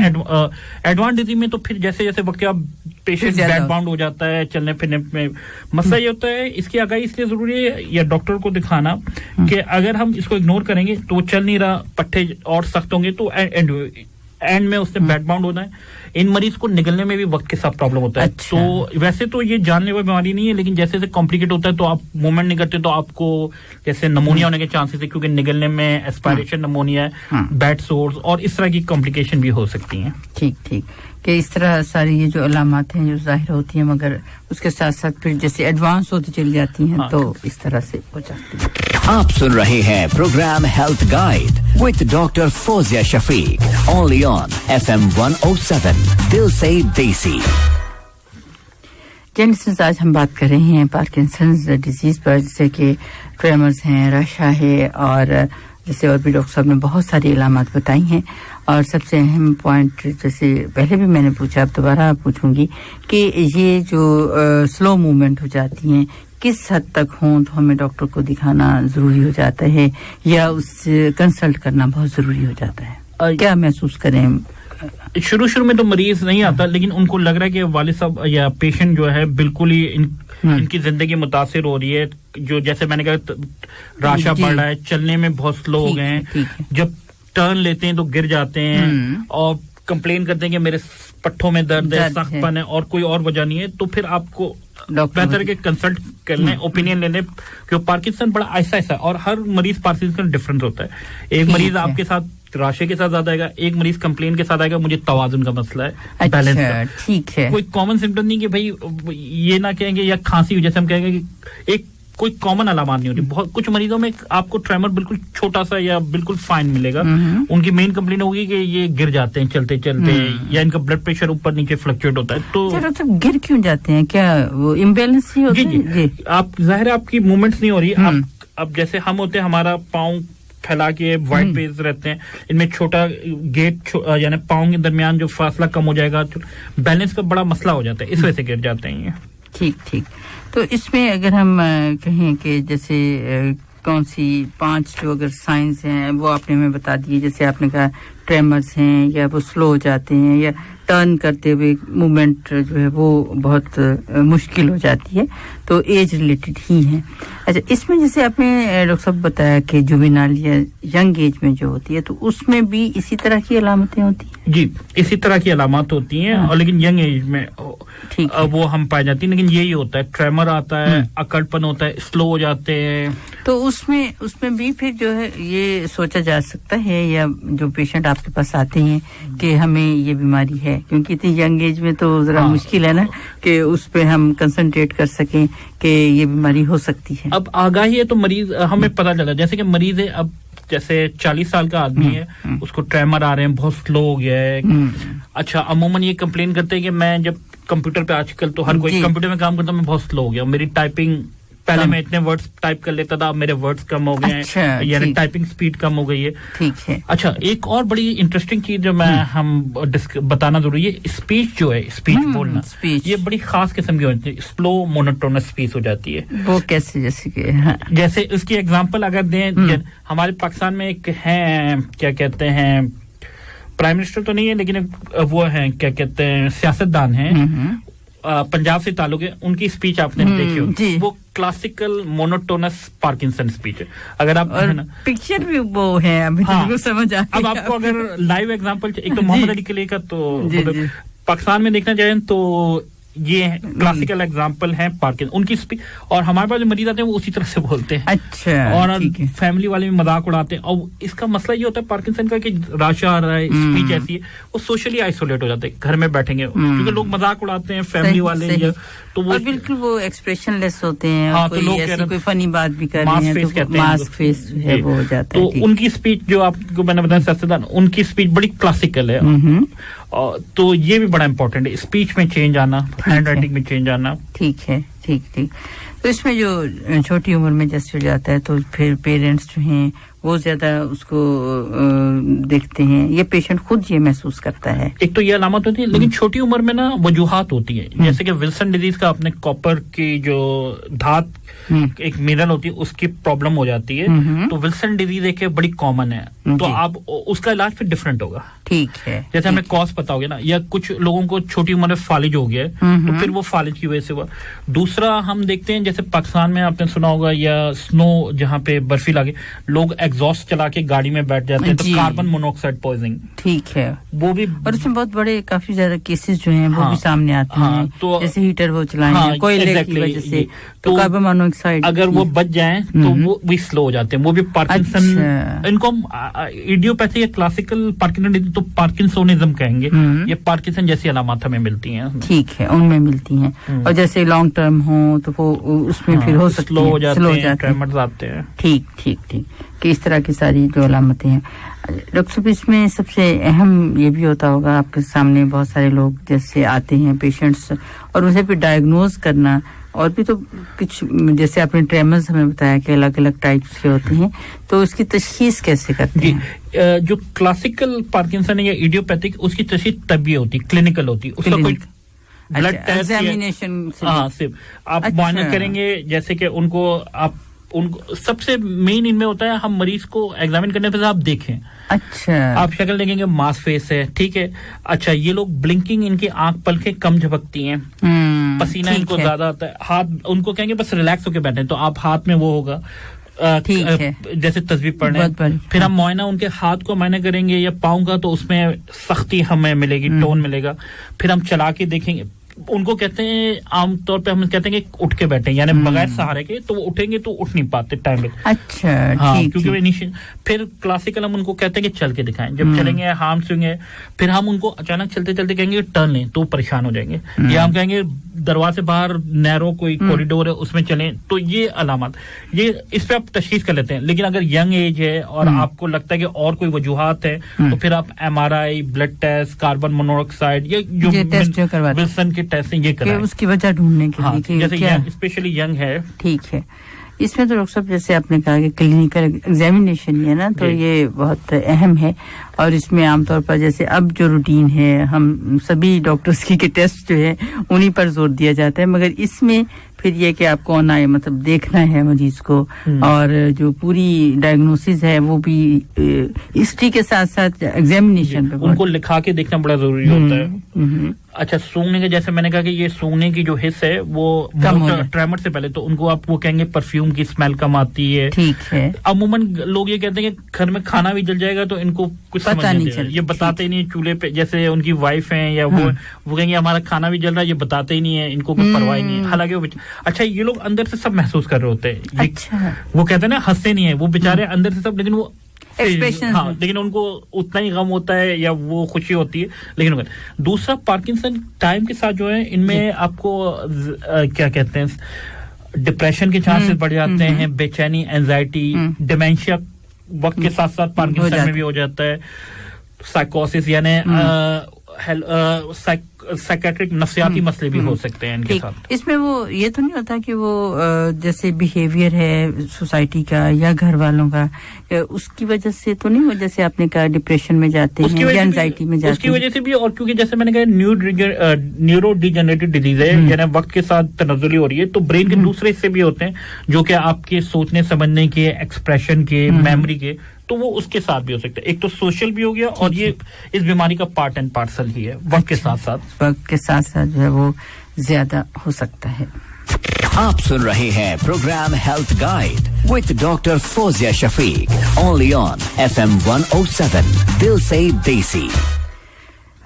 एडवांस डिजीज में तो फिर जैसे जैसे वक्त आप पेशेंट बैक बाउंड हो जाता है, चलने फिरने में मसला ये होता है। इसकी आगाही इसलिए जरूरी है या डॉक्टर को दिखाना कि अगर हम इसको इग्नोर करेंगे तो वो चल नहीं रहा, पट्टे और सख्त होंगे, तो एंड में उससे बैक बाउंड होना है। इन मरीज को निकलने में भी वक्त के साथ प्रॉब्लम होता है। अच्छा। तो वैसे तो ये जानलेवा बीमारी नहीं है, लेकिन जैसे जैसे कॉम्प्लिकेट होता है तो आप मूवमेंट नहीं करते तो आपको जैसे नमोनिया होने के चांसेस है, क्योंकि निगलने में एस्पायरेशन नमोनिया है, बैड सोर्स और इस तरह की कॉम्प्लिकेशन भी हो सकती हैं।
ठीक ठीक, कि इस तरह सारी ये जो अलामत हैं जो जाहिर होती हैं, मगर उसके साथ साथ फिर जैसे एडवांस होती चली जाती हैं, तो इस तरह से हो जाती है।
आप सुन रहे हैं programme health guide with doctor Fauzia Shafiq, only on FM 107 दिल से देसी।
जेंट्स, आज हम बात कर रहे हैं पार्किंसंस डिजीज पर, जैसे कि ट्रेमर्स हैं, रशा है, और जैसे और भी डॉक्टर साहब ने बहुत सारी अलामत बताई हैं। और सबसे अहम पॉइंट, जैसे पहले भी मैंने पूछा, अब दोबारा पूछूंगी कि ये जो स्लो मूवमेंट हो जाती हैं किस हद तक हों तो हमें डॉक्टर को दिखाना जरूरी हो जाता है, या उससे कंसल्ट करना बहुत जरूरी हो जाता है? क्या महसूस करें?
शुरू में तो मरीज नहीं आता, लेकिन उनको लग रहा है कि वालिद साहब या पेशेंट जो है बिल्कुल ही इनकी जिंदगी मुतासिर हो रही है। जो जैसे मैंने कहा राशा बढ़ रहा है, चलने में बहुत स्लो हो गए हैं, जब टर्न लेते हैं तो गिर जाते हैं, और कंप्लेन करते हैं कि मेरे पट्टों में दर्द है, सख्तपन है, और कोई और वजह नहीं है। तो फिर आपको बेहतर के कंसल्ट कर लें, ओपिनियन ले लें, क्योंकि पार्किंसन बड़ा ऐसा और हर मरीज पार्किंसन डिफरेंट होता है। एक मरीज आपके साथ राशे के साथ ज्यादा आएगा, एक मरीज कंप्लेन के साथ आएगा मुझे तवाजुन का मसला है, बैलेंस का।
ठीक है,
कोई कॉमन सिम्टम नहीं कि भाई ये ना कहेंगे या खांसी हो, जैसे हम कहेंगे कि एक कोई कॉमन अलामत नहीं होती। बहुत कुछ मरीजों में आपको ट्रेमर बिल्कुल छोटा सा या बिल्कुल फाइन मिलेगा। उनकी मेन कंप्लेन होगी कि ये गिर जाते हैं चलते चलते, या इनका ब्लड प्रेशर ऊपर नीचे फ्लक्चुएट होता है। तो
गिर क्यों जाते हैं? क्या वो इम्बैलेंस ही होता है? जी,
आप जाहिर है आपकी मूवमेंट्स नहीं हो रही। अब जैसे हम होते हैं, हमारा पाँव फैला के वाइड पेज रहते हैं, इनमें छोटा गेट यानी पाँव के दरमियान जो फासला कम हो जाएगा, बैलेंस का बड़ा मसला हो जाता है, इस वजह से गिर जाते हैं ये।
ठीक ठीक, तो इसमें अगर हम कहें कि जैसे कौन सी 5 जो अगर साइंस हैं वो आपने हमें बता दिए, जैसे आपने कहा ट्रेमर्स हैं या वो स्लो हो जाते हैं या टर्न करते हुए मूवमेंट जो है वो बहुत मुश्किल हो जाती है, तो एज रिलेटेड ही है। अच्छा, इसमें जैसे आपने डॉक्टर साहब बताया कि जुवेनाइल या यंग एज में जो होती है, तो उसमें भी इसी तरह की अलामतें होती हैं? जी,
इसी तरह की अलामत होती हैं, और लेकिन यंग एज में वो हम पाई जाती है। लेकिन यही होता है, ट्रेमर आता है, अकड़पन होता है, स्लो हो जाते हैं।
तो उसमें भी फिर जो है ये सोचा जा सकता है, या जो पेशेंट आपके पास आते हैं कि हमें ये बीमारी है, क्योंकि इतनी यंग एज में तो जरा मुश्किल है ना कि उस पे हम कंसंट्रेट कर सकें कि ये बीमारी हो सकती है।
अब आगाही है तो मरीज हमें पता चला, जैसे कि मरीज है, अब जैसे 40 साल का आदमी है, उसको ट्रेमर आ रहे हैं, बहुत स्लो हो गया है। अच्छा, अमूमन ये कंप्लेन करते हैं कि मैं जब कंप्यूटर पे, आजकल तो हर कोई कंप्यूटर में काम करता है, मैं बहुत स्लो हो गया, मेरी टाइपिंग, पहले मैं इतने वर्ड्स टाइप कर लेता था, अब मेरे वर्ड्स कम हो गए हैं, यानी टाइपिंग स्पीड कम हो गई है।
ठीक है।
अच्छा, एक और बड़ी इंटरेस्टिंग चीज जो मैं हम बताना जरूरी है, स्पीच जो है, स्पीच बोलना, ये बड़ी खास किस्म की होती है, स्लो मोनोटोनस स्पीच हो जाती है।
वो कैसे? जैसे कि
जैसे उसकी एग्जांपल अगर दें, हमारे पाकिस्तान में एक है, क्या कहते हैं, प्राइम मिनिस्टर तो नहीं है, लेकिन वो है, क्या कहते हैं, सियासतदान हैं, पंजाब से ताल्लुक है, उनकी स्पीच आपने देखी होगी, वो क्लासिकल मोनोटोनस पार्किंसन स्पीच है। अगर आप
पिक्चर भी वो है, अभी तो समझ आ गया।
अब आपको अगर लाइव एग्जांपल, एक तो मोहम्मद अली किले का, तो पाकिस्तान में देखना चाहें तो ये क्लासिकल एग्जांपल है पार्किंसन, उनकी स्पीच। और हमारे पास जो मरीज आते हैं वो उसी तरह से बोलते हैं।
अच्छा,
और फैमिली वाले भी मजाक उड़ाते हैं। और इसका मसला ये होता है पार्किंसन का कि राशा आ रहा है, स्पीच ऐसी है, वो सोशली आइसोलेट हो जाते हैं, घर में बैठेंगे, क्योंकि लोग मजाक उड़ाते हैं, फैमिली वाले, तो वो
बिल्कुल वो एक्सप्रेशनलेस होते हैं। हाँ, तो लोग कोई फनी बात भी कर रहे हैं तो मास्क फेस है वो हो जाता है।
तो उनकी स्पीच जो आपको मैंने बताया, सियासतदान, उनकी स्पीच बड़ी क्लासिकल है। तो ये भी बड़ा इंपॉर्टेंट है, स्पीच में चेंज आना, हैंड राइटिंग में चेंज आना।
ठीक है, ठीक। तो इसमें जो छोटी उम्र में जैसे हो जाता है, तो फिर पेरेंट्स जो हैं वो ज्यादा उसको देखते हैं, ये पेशेंट खुद ये महसूस करता है।
एक तो ये अलामत होती है, लेकिन छोटी उम्र में ना वजूहात होती है, जैसे कि विल्सन डिजीज का, अपने कॉपर की जो धात एक मिनरल होती है, उसकी प्रॉब्लम हो जाती है। तो विल्सन डिजीज एक बड़ी कॉमन है, तो आप उसका इलाज फिर डिफरेंट होगा।
ठीक है।
जैसे हमें कॉज पता हो गया ना, या कुछ लोगों को छोटी उम्र में फालिज हो गया, तो फिर वो फालिज की वजह से हुआ। दूसरा हम देखते हैं, जैसे पाकिस्तान में आपने सुना होगा, या स्नो जहाँ पे बर्फी लगे, लोग एग्जॉस्ट चला के गाड़ी में बैठ जाते हैं, तो कार्बन मोनोऑक्साइड पॉइजनिंग।
ठीक है,
वो भी,
और उसमें बहुत बड़े काफी ज्यादा केसेस जो हैं वो भी सामने आते हैं। तो जैसे हीटर वो चलाएंगे कोयले की वजह से, तो कार्बन मोनोऑक्साइड,
अगर वो बच जाएं तो वो भी स्लो हो जाते हैं, वो भी पार्किंसन। इनको इडियोपैथी या क्लासिकल पार्किंसन, तो पार्किंसोनिज्म कहेंगे। ये पार्किंसन जैसी अलामत हमें मिलती हैं।
ठीक है, उनमें मिलती हैं। और जैसे लॉन्ग टर्म हो तो वो उसमें फिर हो सकती है,
स्लो हो जाते हैं, ट्रेमर्स आते हैं।
ठीक कि इस तरह की सारी जो अलामतें हैं। डॉक्टर साहब, इसमें सबसे अहम ये भी होता होगा, आपके सामने बहुत सारे लोग जैसे आते हैं पेशेंट्स, और उसे फिर डायग्नोज करना, और भी तो कुछ, जैसे आपने ट्रेमर्स हमें बताया कि अलग अलग टाइप्स के होते हैं, तो उसकी तशखीस कैसे करते हैं?
जो क्लासिकल पार्किंसन है या इडियोपैथिक, उसकी तशखीस तभी होती, क्लिनिकल होती, उसका कोई ब्लड टेस्ट,
एग्जामिनेशन,
सिर्फ आप माना करेंगे, जैसे कि उनको सबसे मेन इनमें होता है, हम मरीज को एग्जामिन करने पे आप देखें।
अच्छा,
आप शक्ल देखेंगे, मास फेस है, ठीक है। अच्छा, ये लोग ब्लिंकिंग, इनकी आंख पलकें कम झपकती हैं, पसीना इनको ज्यादा आता है, हाथ उनको कहेंगे बस रिलैक्स होकर बैठे, तो आप हाथ में वो होगा, जैसे तस्वीर पढ़ने। फिर हम मुआयना उनके हाथ को मुआयना करेंगे या पाँव का, तो उसमें सख्ती हमें मिलेगी, टोन मिलेगा। फिर हम चला के देखेंगे, उनको कहते हैं, आमतौर पे हम कहते हैं कि उठ के बैठे, यानी बगैर सहारे के, तो वो उठेंगे तो उठ नहीं पाते टाइम पे।
अच्छा,
हाँ, क्योंकि वे नीचे। फिर क्लासिकल हम उनको कहते हैं कि चल के दिखाएं, जब चलेंगे हार्म स्विंग है, फिर हम उनको अचानक चलते चलते कहेंगे टर्न लें, तो परेशान हो जाएंगे। या हम कहेंगे दरवाजे से बाहर नैरो कोई कॉरिडोर है, उसमें चलें, तो ये अलामत, ये इस पे आप तशखीस कर लेते हैं। लेकिन अगर यंग एज है और आपको लगता है कि और कोई वजूहात है, तो फिर आप MRI, blood test, carbon monoxide, ये जो विल्सन के टेस्ट हैं, ये कराएं,
उसकी वजह ढूंढने के लिए,
जैसे स्पेशली यंग है।
ठीक है। इसमें तो डॉक्टर साहब, जैसे आपने कहा कि क्लिनिकल एग्जामिनेशन है ना, तो ये बहुत अहम है। और इसमें आमतौर पर जैसे अब जो रूटीन है, हम सभी डॉक्टर्स की के टेस्ट जो है उन्हीं पर जोर दिया जाता है, मगर इसमें फिर ये कि आपको ऑन आई मतलब देखना है मरीज को और जो पूरी डायग्नोसिस है वो भी हिस्ट्री के साथ साथ एग्जामिनेशन पे
उनको लिखा के देखना बड़ा जरूरी होता है। अच्छा, सूंघने के जैसे मैंने कहा कि ये सूंघने की जो हिस्स है वो ट्रेमर से पहले तो उनको आप वो कहेंगे परफ्यूम की स्मेल कम आती है।
ठीक है।
अमूमन लोग ये कहते हैं कि घर में खाना भी जल जाएगा तो इनको कुछ
पता नहीं चलता,
ये बताते ही नहीं चूल्हे पे, जैसे उनकी वाइफ है या वो कहेंगे हमारा खाना भी जल रहा है, ये बताते ही नहीं है, इनको कोई परवाह ही नहीं है। हालांकि वो अच्छा ये लोग अंदर से सब महसूस कर रहे होते हैं।
अच्छा।
वो कहते हैं ना हंसते नहीं है वो बेचारे अंदर से सब, लेकिन वो
एक्सप्रेशन,
हाँ, लेकिन उनको उतना ही गम होता है या वो खुशी होती है। लेकिन दूसरा पार्किंसन टाइम के साथ जो है इनमें आपको क्या कहते हैं डिप्रेशन के चांसेस बढ़ जाते हैं, बेचैनी, एंजाइटी, डिमेंशिया वक्त के साथ साथ पार्किंसन में भी हो जाता है, साइकोसिस यानी साइकेट्रिक नफ्सियाती मसले भी हो सकते हैं इनके साथ।
इसमें वो ये तो नहीं होता कि वो जैसे बिहेवियर है सोसाइटी का या घर वालों का, उसकी वजह से तो नहीं, जैसे आपने कहा डिप्रेशन में जाते हैं या एंजाइटी में जाते हैं,
उसकी वजह से भी, और क्योंकि जैसे मैंने कहा न्यूरो डिजेनरेटिव डिजीज है यानी वक्त के साथ तनज़्ज़ुली हो रही है, तो ब्रेन के दूसरे हिस्से भी होते हैं जो कि आपके सोचने समझने के, एक्सप्रेशन के, मेमोरी के, तो वो उसके साथ भी हो सकता है। एक तो सोशल भी हो गया और ये इस बीमारी का पार्ट एंड पार्सल ही है, वक्त के साथ साथ
जो है वो ज्यादा हो सकता है।
आप सुन रहे हैं programme health guide with doctor Fauzia Shafiq only on FM 107 दिल से देसी।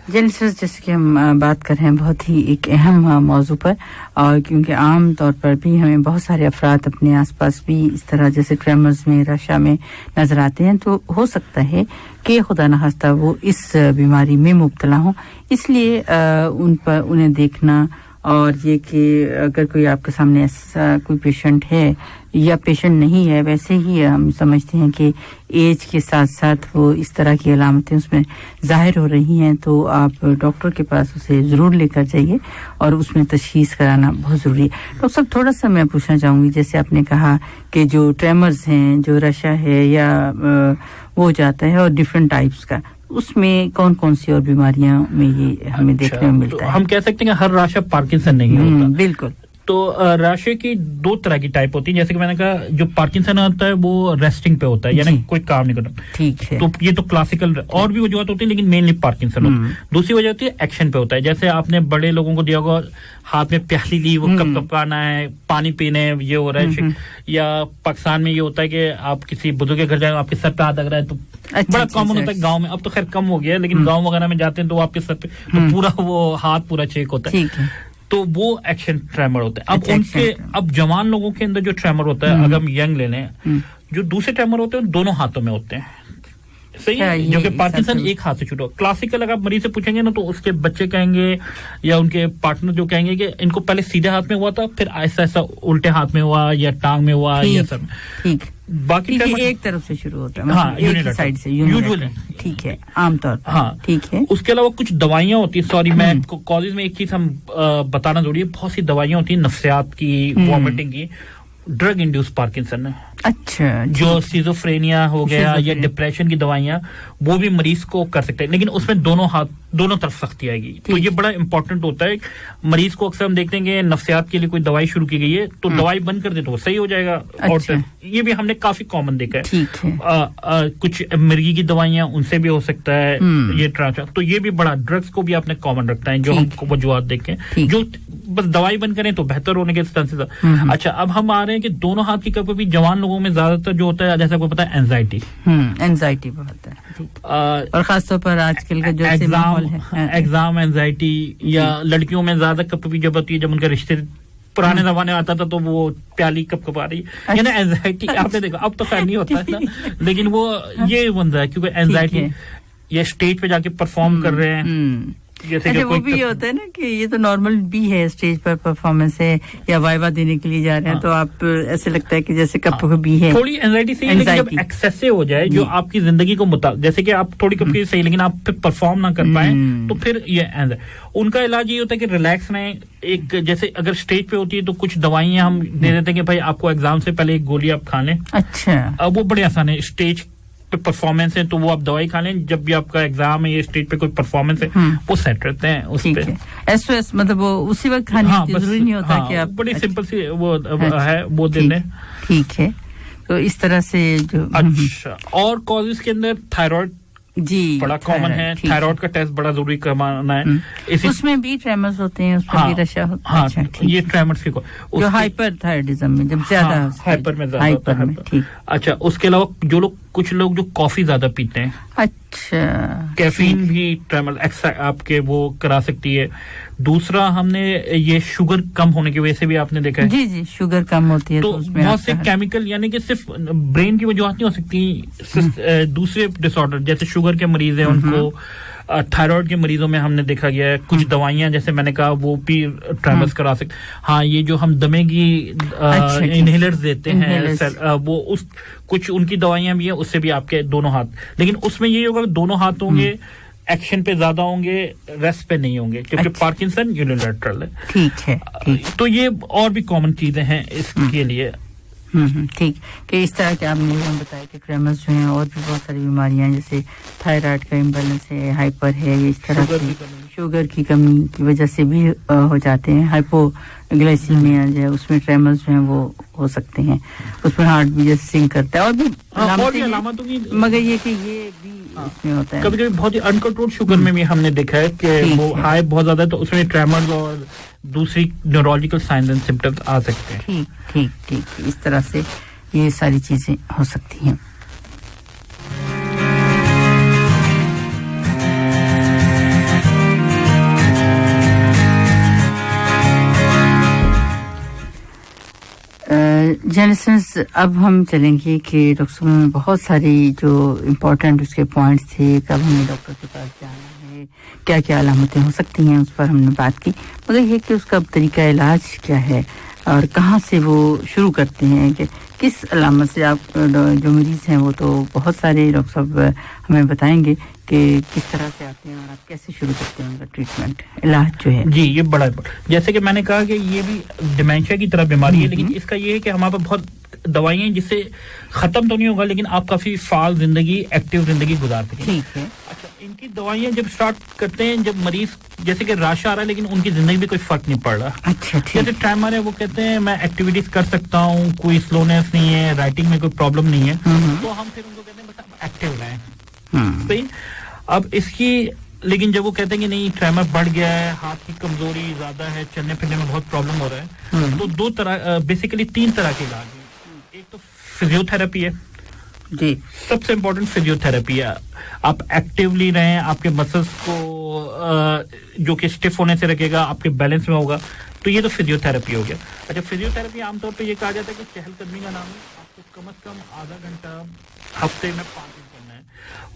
जेंट्स, जैसे कि हम बात कर रहे हैं बहुत ही एक अहम मौजू पर, और क्योंकि आम तौर पर भी हमें बहुत सारे अफराद अपने आसपास भी इस तरह जैसे ट्रेमर्स में, रशा में नजर आते हैं, तो हो सकता है कि खुदा न खास्ता वो इस बीमारी में मुब्तला हों। इसलिए उन्हें देखना, और ये कि अगर कोई आपके सामने ऐसा कोई पेशेंट है या पेशेंट नहीं है, वैसे ही हम समझते हैं कि एज के साथ साथ वो इस तरह की अलामतें उसमें जाहिर हो रही हैं, तो आप डॉक्टर के पास उसे ज़रूर लेकर जाइए और उसमें तशख़ीस कराना बहुत ज़रूरी है। डॉक्टर साहब, थोड़ा सा मैं पूछना चाहूँगी, जैसे आपने कहा कि जो ट्रेमर्स हैं, जो रशा है या वो हो जाता है और डिफरेंट टाइप्स का, उसमें कौन कौन सी और बीमारियां में ये हमें देखने में मिलता है?
हम कह सकते हैं कि हर राशा पार्किंसन नहीं होता।
बिल्कुल।
तो राशे की दो तरह की टाइप होती है, जैसे कि मैंने कहा जो पार्किंसन होता है वो रेस्टिंग पे होता है, यानी कोई काम नहीं करता।
ठीक है।
तो ये तो क्लासिकल, और भी वजूहत होती है लेकिन मेनली पार्किंसन होता है। दूसरी वजह होती है एक्शन पे होता है, जैसे आपने बड़े लोगों को दिया होगा हाथ में प्याली ली, वो कप कपाना है, पानी पीने ये हो रहा है, या पाकिस्तान में ये होता है कि आप किसी बुजुर्ग के घर जाए आपके सर पे हाथ लग रहा है, तो बड़ा कॉमन होता है गाँव में। अब तो खैर कम हो गया है, लेकिन गाँव वगैरह में जाते हैं तो आपके सर पे तो पूरा वो हाथ पूरा चेक होता है, तो वो एक्शन ट्रेमर होता है। अब उनके अब जवान लोगों के अंदर जो ट्रेमर होता है, अगर हम यंग ले लें, जो दूसरे ट्रेमर होते हैं दोनों हाथों में होते हैं, सही है, जो कि पार्किंसन एक हाथ से शुरू हो। क्लासिकल अगर आप मरीज से पूछेंगे ना तो उसके बच्चे कहेंगे या उनके पार्टनर जो कहेंगे कि इनको पहले सीधे हाथ में हुआ था, फिर ऐसा ऐसा उल्टे हाथ में हुआ या टांग में हुआ, या सब ठीक। बाकी
एक तरफ से शुरू होता है,
हाँ,
एक साइड से यूजुअली, ठीक है, आमतौर पर,
हाँ
ठीक है।
उसके अलावा कुछ दवाइयां होती है, सॉरी मैं कॉलेज में एक चीज हम बताना जरूरी है, बहुत सी दवाइयां होती है नफ्सियात की, वॉमिटिंग की, ड्रग इंड्यूस पार्किंसन है।
अच्छा,
जो सिजोफ्रेनिया हो गया या डिप्रेशन की दवाइयां, वो भी मरीज को कर सकते हैं, लेकिन उसमें दोनों तरफ सख्ती आएगी। तो ये बड़ा इंपॉर्टेंट होता है। मरीज को अक्सर हम देखते हैं कि नफ्सियात के लिए कोई दवाई शुरू की गई है तो दवाई बंद कर दे तो सही हो जाएगा।
अच्छा।
और ये भी हमने काफी कॉमन देखा है। कुछ मिर्गी की दवाइयां, उनसे भी हो सकता है ये ट्रांचा। तो ये भी बड़ा, ड्रग्स को भी आपने कॉमन रखता है जो हमको वजूहत देखें, जो बस दवाई बंद करें तो बेहतर होने के चांसेस। अच्छा, अब हम आ रहे हैं कि दोनों हाथ की कभी जवान लोगों में ज्यादातर जो होता है, जैसा आपको पता है,
एंजाइटी बहुत है, और खासतौर पर आजकल का जो
एग्जाम एंजाइटी, या लड़कियों में ज्यादा कभी जब होती है जब उनका रिश्ते पुराने जमाने आता था तो वो प्याली कप कपा रही है ना, एंजाइटी आपने देखा, अब तो खैर नहीं होता है ना, लेकिन वो ये बन रहा है क्योंकि एंजाइटी, या स्टेज पे जाके परफॉर्म कर रहे हैं, जैसे
अच्छा, वो भी होता है ना कि ये तो नॉर्मल भी है, स्टेज पर परफॉर्मेंस है या वाइवा देने के लिए जा रहे हैं, तो आप ऐसे लगता है कि जैसे कप भी है,
थोड़ी एंजाइटी सही, लेकिन जब एक्सेसिव हो जाए जो आपकी जिंदगी को जैसे कि आप थोड़ी कभी सही लेकिन आप फिर परफॉर्म ना कर पाए, तो फिर ये उनका इलाज ये होता है कि रिलैक्स रहें। एक जैसे अगर स्टेज पे होती है तो कुछ दवाइयां हम दे देते हैं कि भाई आपको एग्जाम से पहले एक गोली आप खा लें।
अच्छा,
अब वो बड़े आसान है, स्टेज पे परफॉर्मेंस है तो वो आप दवाई खा लें, जब भी आपका एग्जाम है ये स्टेज पे कोई परफॉर्मेंस है वो सेट रहते हैं उस पे।
एसओएस मतलब वो उसी वक्त खाने की जरूरी नहीं होता कि आप
बड़ी सिंपल सी वो है वो दे दें।
ठीक है, तो इस तरह से जो
अच्छा। और कॉजेस के अंदर थायराइड
जी
बड़ा कॉमन है, थायराइड का टेस्ट बड़ा जरूरी करवाना है।
उसमें भी ट्रेमर्स होते हैं, उसमें भी रशा होता है।
अच्छा, ये ट्रेमर्स के
जो हाइपरथायराइडिज्म में जब ज्यादा
हाइपर में ज्यादा होता है। अच्छा, उसके अलावा जो लोग कुछ लोग जो कॉफी ज्यादा पीते हैं,
अच्छा,
कैफीन भी ट्रेमर आपके वो करा सकती है। दूसरा हमने ये शुगर कम होने की वजह से भी आपने देखा है।
जी जी, शुगर कम होती है
तो बहुत से केमिकल, यानी कि सिर्फ ब्रेन की वजह नहीं हो सकती, दूसरे डिसऑर्डर जैसे शुगर के मरीज हैं उनको, थायराइड के मरीजों में हमने देखा गया है कुछ दवाइयां जैसे मैंने कहा वो भी ट्रेमर्स करा सकते। हाँ, ये जो हम दमे की इनहेलर्स देते हैं वो उस कुछ उनकी दवाइयां भी हैं, उससे भी आपके दोनों हाथ, लेकिन उसमें ये होगा दोनों हाथ होंगे, एक्शन पे ज्यादा होंगे, रेस्ट पे नहीं होंगे, क्योंकि पार्किंसन यूनिलैटरल है।
ठीक है,
तो ये और भी कॉमन चीजें हैं इसके लिए।
ठीक, कि इस तरह के आपने हम बताया कि ट्रेमर्स जो हैं और भी बहुत सारी बीमारियां हैं, जैसे थायराइड का इम्बैलेंस है, हाइपर है, ये इस तरह की शुगर की कमी की वजह से भी हो जाते हैं। हाइपोग्लाइसीमिया जो है उसमें ट्रेमर्स जो हैं वो हो सकते हैं, उसमें हार्ट भी जैसे सिंक करता है और भी
अलामतों की,
मगर ये कि ये भी इसमें होता है।
कभी कभी बहुत ही अनकंट्रोल शुगर में भी हमने देखा है कि वो हाई बहुत ज्यादा है तो उसमें ट्रेमर्स और दूसरी न्यूरोलॉजिकल साइंस एंड सिम्पटम्स आ सकते हैं।
ठीक ठीक ठीक, इस तरह से ये सारी चीजें हो सकती हैं। जेनिसंस, अब हम चलेंगे कि डॉक्टर साहब में बहुत सारी जो इम्पोर्टेंट उसके पॉइंट्स थे, कब हमें डॉक्टर के पास जाना है, क्या क्या अलामतें हो सकती हैं, उस पर हमने बात की। मगर ये कि उसका तरीका इलाज क्या है और कहाँ से वो शुरू करते हैं, कि किस अलामत से आप जो मरीज हैं वो तो बहुत सारे डॉक्टर साहब हमें बताएंगे कि किस तरह से आते हैं और आप कैसे शुरू करते हैं उनका ट्रीटमेंट, इलाज जो है।
जी, ये बड़ा जैसे कि मैंने कहा कि ये भी डिमेंशिया की तरह बीमारी है, लेकिन इसका ये है कि हमारे पास बहुत दवाइयां हैं जिससे खत्म तो नहीं होगा, लेकिन आप काफी फाल जिंदगी, एक्टिव जिंदगी गुजार सकें।
ठीक है।
अच्छा, इनकी दवाइयां जब स्टार्ट करते हैं, जब मरीज जैसे कि रश आ रहा है लेकिन उनकी जिंदगी में कोई फर्क नहीं पड़ रहा।
अच्छा, ठीक।
जैसे ट्रेमर है, वो कहते हैं मैं एक्टिविटीज कर सकता हूँ, कोई स्लोनेस नहीं है, राइटिंग में कोई प्रॉब्लम नहीं है, तो हम फिर उनको कहते हैं बस आप एक्टिव रहें। सही। अब इसकी, लेकिन जब वो कहते हैं कि नहीं ट्रेमर बढ़ गया है, हाथ की कमजोरी ज्यादा है, चलने फिरने में बहुत प्रॉब्लम हो रहा है, तो दो तरह, बेसिकली 3 तरह के इलाज हैं। एक तो फिजियोथेरेपी है
जी,
सबसे इम्पोर्टेंट फिजियोथेरेपी है। आप एक्टिवली रहें, आपके मसल्स को जो कि स्टिफ होने से रखेगा, आपके बैलेंस में होगा, तो ये तो फिजियोथेरेपी हो गया। अच्छा, फिजियोथेरेपी आमतौर पे ये कहा जाता है कि चहलकदमी का नाम है, आपको कम से कम आधा घंटा हफ्ते में 5 दिन करना है।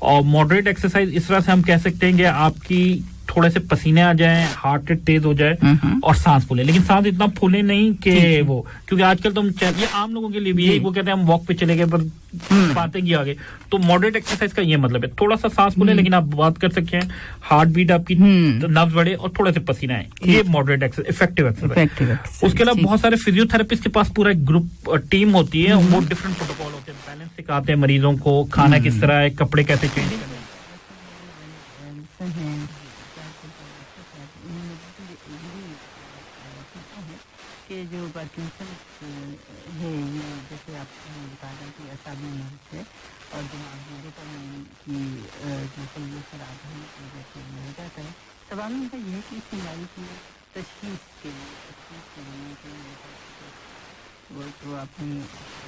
और मॉडरेट एक्सरसाइज इस तरह से हम कह सकते हैं कि आपकी थोड़े से पसीने आ जाएं, हार्ट रेट तेज हो जाए और सांस फूले, लेकिन सांस इतना फूले नहीं कि वो, क्योंकि आजकल तो ये आम लोगों के लिए भी है, वो कहते हैं हम वॉक पे चले गए पर बातें की आगे, तो मॉडरेट एक्सरसाइज का ये मतलब है थोड़ा सा सांस फूले लेकिन आप बात कर सकते हैं, हार्ट बीट आपकी नब्ज बढ़े और थोड़े से पसीना आए, ये मॉडरेट एक्सरसाइज, इफेक्टिव एक्सरसाइज। उसके अलावा बहुत सारे फिजियोथेरेपिस्ट के पास पूरा ग्रुप टीम होती है, वो डिफरेंट प्रोटोकॉल होते हैं, बैलेंस सिखाते हैं मरीजों को, खाना किस तरह है, कपड़े कैसे चेंज करने।
कि जो पार्किंसन है, ये जैसे आपने बताया कि असाबी मर्ज है और दिमाग में की जो खराब है जैसे हो जाता है, सवाल उनका यह है कि इस बीमारी की तशखीस के लिए वो तो आपने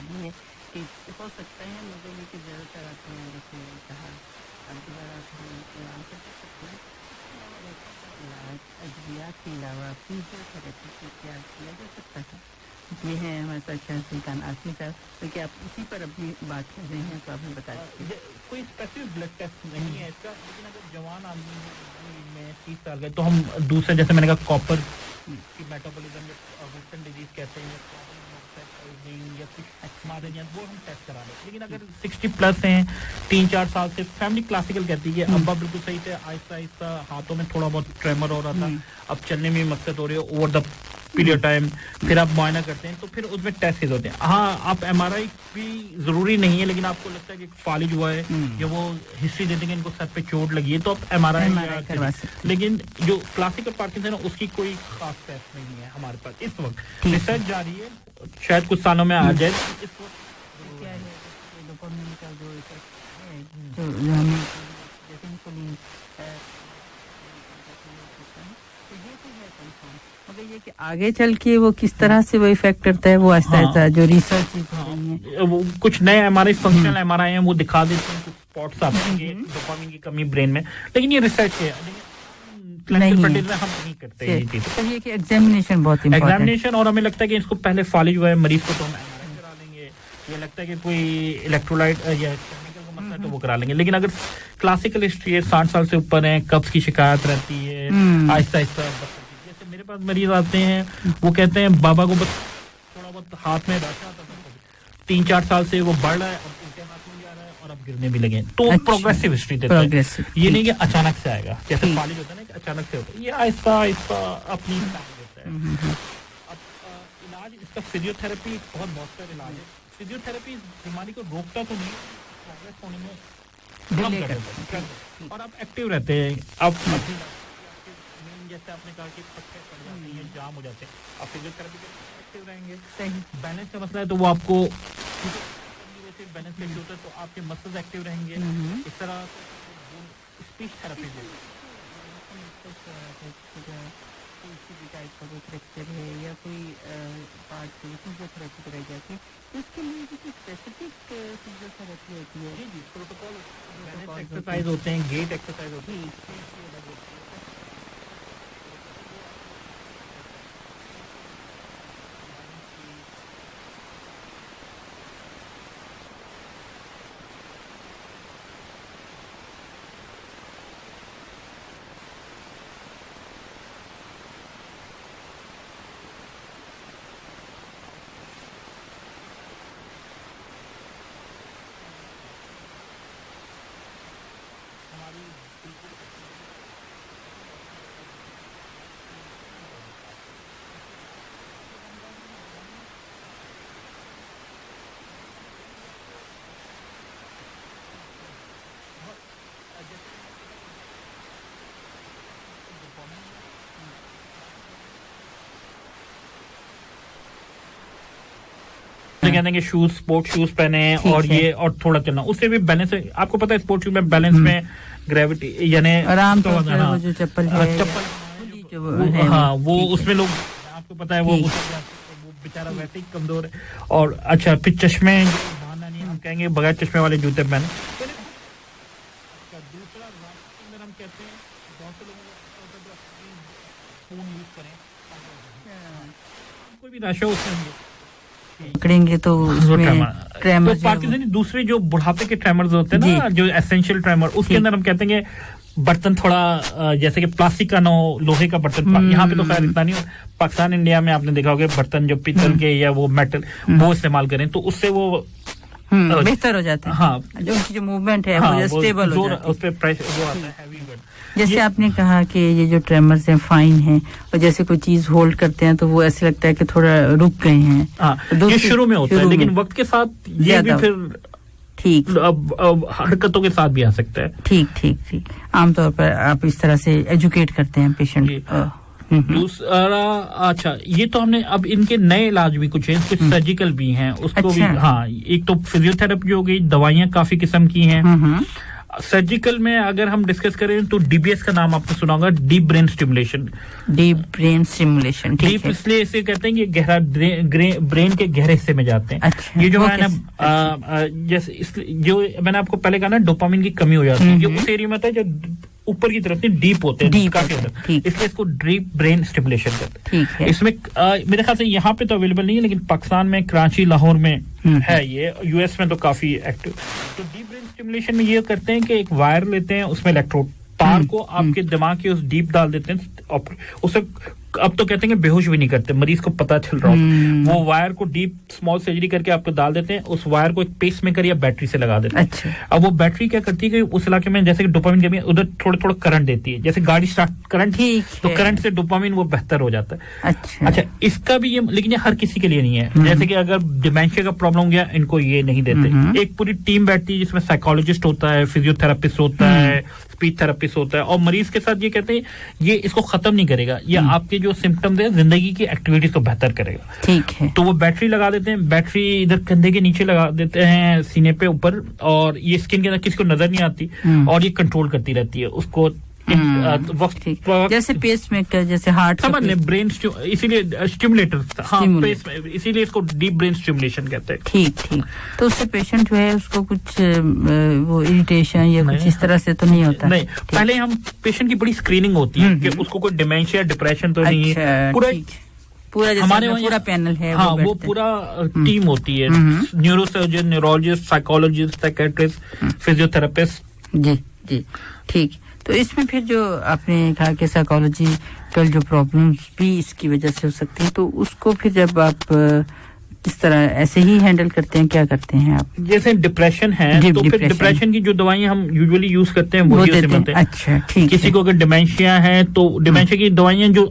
दी है कि हो सकता है, मगर ये कि ज़्यादातर आते हैं जैसे कहा दोबारा कर सकते हैं अद्वियात के अलावा फिजियोथेरेपी से क्या किया जा सकता है। ये है हमारे साथ सुल्तान आसिफ साहब, तो क्या आप इसी पर अपनी बात कर रहे हैं, तो आप हमें बता दीजिए।
कोई स्पेसिफिक ब्लड टेस्ट नहीं है इसका, लेकिन अगर जवान आदमी में 30 साल गए तो हम दूसरे, जैसे मैंने कहा कॉपर की मेटाबॉलिज्म या विल्सन डिजीज कहते हैं या कुछ वो हम टेस्ट करा लें, लेकिन अगर 60 प्लस हैं, 3-4 साल से, फैमिली क्लासिकल कहती है अब्बा बिल्कुल सही थे, आहिस्ता आहिस्ता हाथों में थोड़ा बहुत ट्रेमर हो रहा था, अब चलने में मकसद हो रही है, ओवर द पीरियड टाइम, फिर आप मुआयना करते हैं तो फिर उसमें टेस्ट होते हैं. हाँ, आप एमआरआई भी जरूरी नहीं है, लेकिन आपको लगता है कि फालिज हुआ है या वो हिस्ट्री दे देंगे इनको सर पे चोट लगी है तो आप एमआरआई करवा सकते हैं. लेकिन जो क्लासिकल पार्किंसन है उसकी कोई खास टेस्ट नहीं है हमारे पास इस वक्त. रिसर्च जारी है, शायद कुछ सालों में आ जाए. इस वक्त क्या है डोपामिन का जो इफेक्ट है, जैसे इंसुलिन ये कि आगे चल के वो किस तरह से वो इफेक्ट करता है, वो ऐसा जो रिसर्च है वो कुछ नए एमआरआई फंक्शनल एमआरआई हैं वो दिखा देते हैं, कुछ स्पॉट्स आते हैं डोपामिन की कमी ब्रेन में, लेकिन ये रिसर्च है, क्लिनिकल प्रैक्टिस में हम नहीं करते ये चीज. तो ये कि एग्जामिनेशन बहुत इंपॉर्टेंट है, एग्जामिनेशन. और हमें लगता है कि इसको पहले फालिज हुआ है मरीज को तो हम एमआरआई करा लेंगे, ये लगता है कि कोई इलेक्ट्रोलाइट या केमिकल का मसला है तो वो करा लेंगे. लेकिन अगर क्लासिकल हिस्ट्री है, 60 साल से ऊपर है, कब्ज की शिकायत रहती है, आहिस्ता आहिस्ता मेरे पास मरीज आते हैं वो कहते हैं बाबा को बस थोड़ा बहुत हाथ में रखा था, 3-4 साल से वो बढ़ रहा है, अब उनके हाथ में जा रहा है और अब गिरने भी लगे. तो प्रोग्रेसिव हिस्ट्री देता है, ये नहीं कि अचानक से आएगा जैसे फालिज होता है ना कि अचानक से होता है, ये आहिस्ता आहिस्ता अपनी टाइम देता है. अब इलाज इसका फिजियोथेरेपी बहुत मौसर इलाज है. फिजियोथेरेपी बीमारी को रोकता तो नहीं, प्रोग्रेस होने में कम करता है और आप एक्टिव रहते हैं. आप जैसे आपने कहा कि पट्टे पड़ जाते हैं, जाम हो जाते हैं, आप फिजियोथेरेपी के एक्टिव रहेंगे. सही बैलेंस का मसला है तो वो आपको बैलेंस में होता है तो आपके मसल्स एक्टिव रहेंगे. इस तरह स्पीच थेरेपी फ्रैक्चर है या कोई पार्ट फिजियोथेरेपी कराई जाती है तो इसके लिए भी स्पेसिफिक फिजियोथेरेपी होती है. जी प्रोटोकॉल एक्सरसाइज होते हैं, गेट एक्सरसाइज होती है. कहते हैं कि शूज स्पोर्ट शूज पहने और ये और थोड़ा चलना, उससे भी बैलेंस. आपको पता है स्पोर्ट शूज में बैलेंस में ग्रेविटी यानी आराम तो जो चप्पल हाँ वो उसमें लोग आपको पता है वो बेचारा वैसे ही कमजोर है. और अच्छा फिर चश्मे बहाना नहीं, हम कहेंगे बगैर चश्मे वाले जूते पहने. दूसरा हम कहते हैं बहुत से लोगों यूज करें, कोई भी नशा उसमें पकड़ेंगे तो ट्रेमर तो पार्किंसन दूसरे जो बुढ़ापे के ट्रेमर्स होते हैं ना, जो एसेंशियल ट्रेमर, उसके अंदर हम कहते हैं कि बर्तन थोड़ा जैसे कि प्लास्टिक का ना हो, लोहे का बर्तन. यहाँ पे तो खैर इतना नहीं हो. पाकिस्तान इंडिया में आपने देखा होगा बर्तन जो पीतल के या वो मेटल वो इस्तेमाल करें तो उससे वो बेहतर हो जाता है. हाँ, जो मूवमेंट है वो स्टेबल हो जाता है, उस पे प्रेशर वो आता है हैवी. जैसे आपने कहा कि ये जो ट्रेमर्स हैं फाइन हैं और जैसे कोई चीज होल्ड करते हैं तो वो ऐसे लगता है कि थोड़ा रुक गए हैं. ये शुरू में होता है, लेकिन वक्त के साथ ये भी फिर ठीक अब हरकतों के साथ भी आ सकता है. ठीक आमतौर पर आप इस तरह से एजुकेट करते हैं पेशेंट. दूसरा अच्छा ये तो हमने अब इनके नए इलाज भी कुछ हैं, कुछ सर्जिकल भी हैं उसको भी. हाँ, एक तो फिजियोथेरेपी हो गई, दवाइयां काफी किस्म की हैं. सर्जिकल में अगर हम डिस्कस करें तो डीबीएस का नाम आपने सुना होगा, डीप ब्रेन स्टिमुलेशन. डीप इसलिए इसे कहते हैं कि गहरा ब्रेन के गहरे हिस्से में जाते हैं. अच्छा, ये जो मैंने जैसे जो मैंने आपको पहले कहा ना डोपामिन की कमी हो जाती है, ये उस एरिया में होता है जो ऊपर की तरफ से डीप होते हैं काफी अंदर, इसलिए इसको डीप ब्रेन स्टिमुलेशन करते हैं. इसमें मेरे ख्याल से यहाँ पे तो अवेलेबल नहीं है, लेकिन पाकिस्तान में कराची लाहौर में है ये, यूएस में तो काफी एक्टिव. तो डीप ब्रेन स्टिमुलेशन में ये करते हैं कि एक वायर लेते हैं, उसमें इलेक्ट्रोड तार को आपके दिमाग के उस डीप डाल देते हैं और उसे अब तो कहते हैं कि बेहोश भी नहीं करते, मरीज को पता चल रहा हो, वो वायर को डीप स्मॉल सर्जरी करके आपको डाल देते हैं, उस वायर को एक पेस मेकर या बैटरी से लगा देते हैं।
अच्छा।
अब वो बैटरी क्या करती है कि उस इलाके में जैसे कि डोपामिन कमी, उधर थोड़ा थोड़ा करंट देती है, जैसे गाड़ी स्टार्ट करंट, तो करंट से डोपामिन वो बेहतर हो जाता है। अच्छा, इसका भी ये, लेकिन ये हर किसी के लिए नहीं है। जैसे कि अगर डिमेंशिया का प्रॉब्लम हो गया, इनको ये नहीं देते। एक पूरी टीम बैठती है जिसमें साइकोलॉजिस्ट होता है, फिजियोथेरापिस्ट होता है, स्पीच थेरेपिस्ट होता है, और मरीज के साथ ये कहते हैं ये इसको खत्म नहीं करेगा, ये आपके जो सिम्टम्स है जिंदगी की एक्टिविटीज को बेहतर करेगा।
ठीक है।
तो वो बैटरी लगा देते हैं, बैटरी इधर कंधे के नीचे लगा देते हैं, सीने पे ऊपर, और ये स्किन के अंदर किसी को नजर नहीं आती, और ये कंट्रोल करती रहती है उसको वक्त,
जैसे पेस मेकर, जैसे हार्ट
समझ लें, ब्रेन, इसीलिए स्टिमुलेटर, हाँ, पेस, इसीलिए इसको डीप ब्रेन स्टिमुलेशन कहते हैं।
ठीक। तो उससे पेशेंट जो है उसको कुछ वो इरिटेशन या कुछ इस तरह से तो नहीं होता?
नहीं, पहले हम पेशेंट की बड़ी स्क्रीनिंग होती है कि उसको कोई डिमेंशिया, डिप्रेशन तो नहीं है,
पूरा हमारे पूरा पैनल है,
हाँ, वो पूरा टीम होती है, neurosurgeon, neurologist, psychologist, psychiatrist, physiotherapist.
जी, ठीक। तो इसमें फिर जो आपने कहा कि साइकोलॉजिकल जो प्रॉब्लम्स भी इसकी वजह से हो सकती हैं, तो उसको फिर जब आप किस तरह ऐसे ही हैंडल करते हैं, क्या करते हैं आप?
जैसे डिप्रेशन है तो फिर डिप्रेशन की जो दवाइयां हम यूजुअली यूज करते हैं वो देते हैं।
अच्छा, ठीक।
किसी को अगर डिमेंशिया है तो डिमेंशिया की दवाइयां जो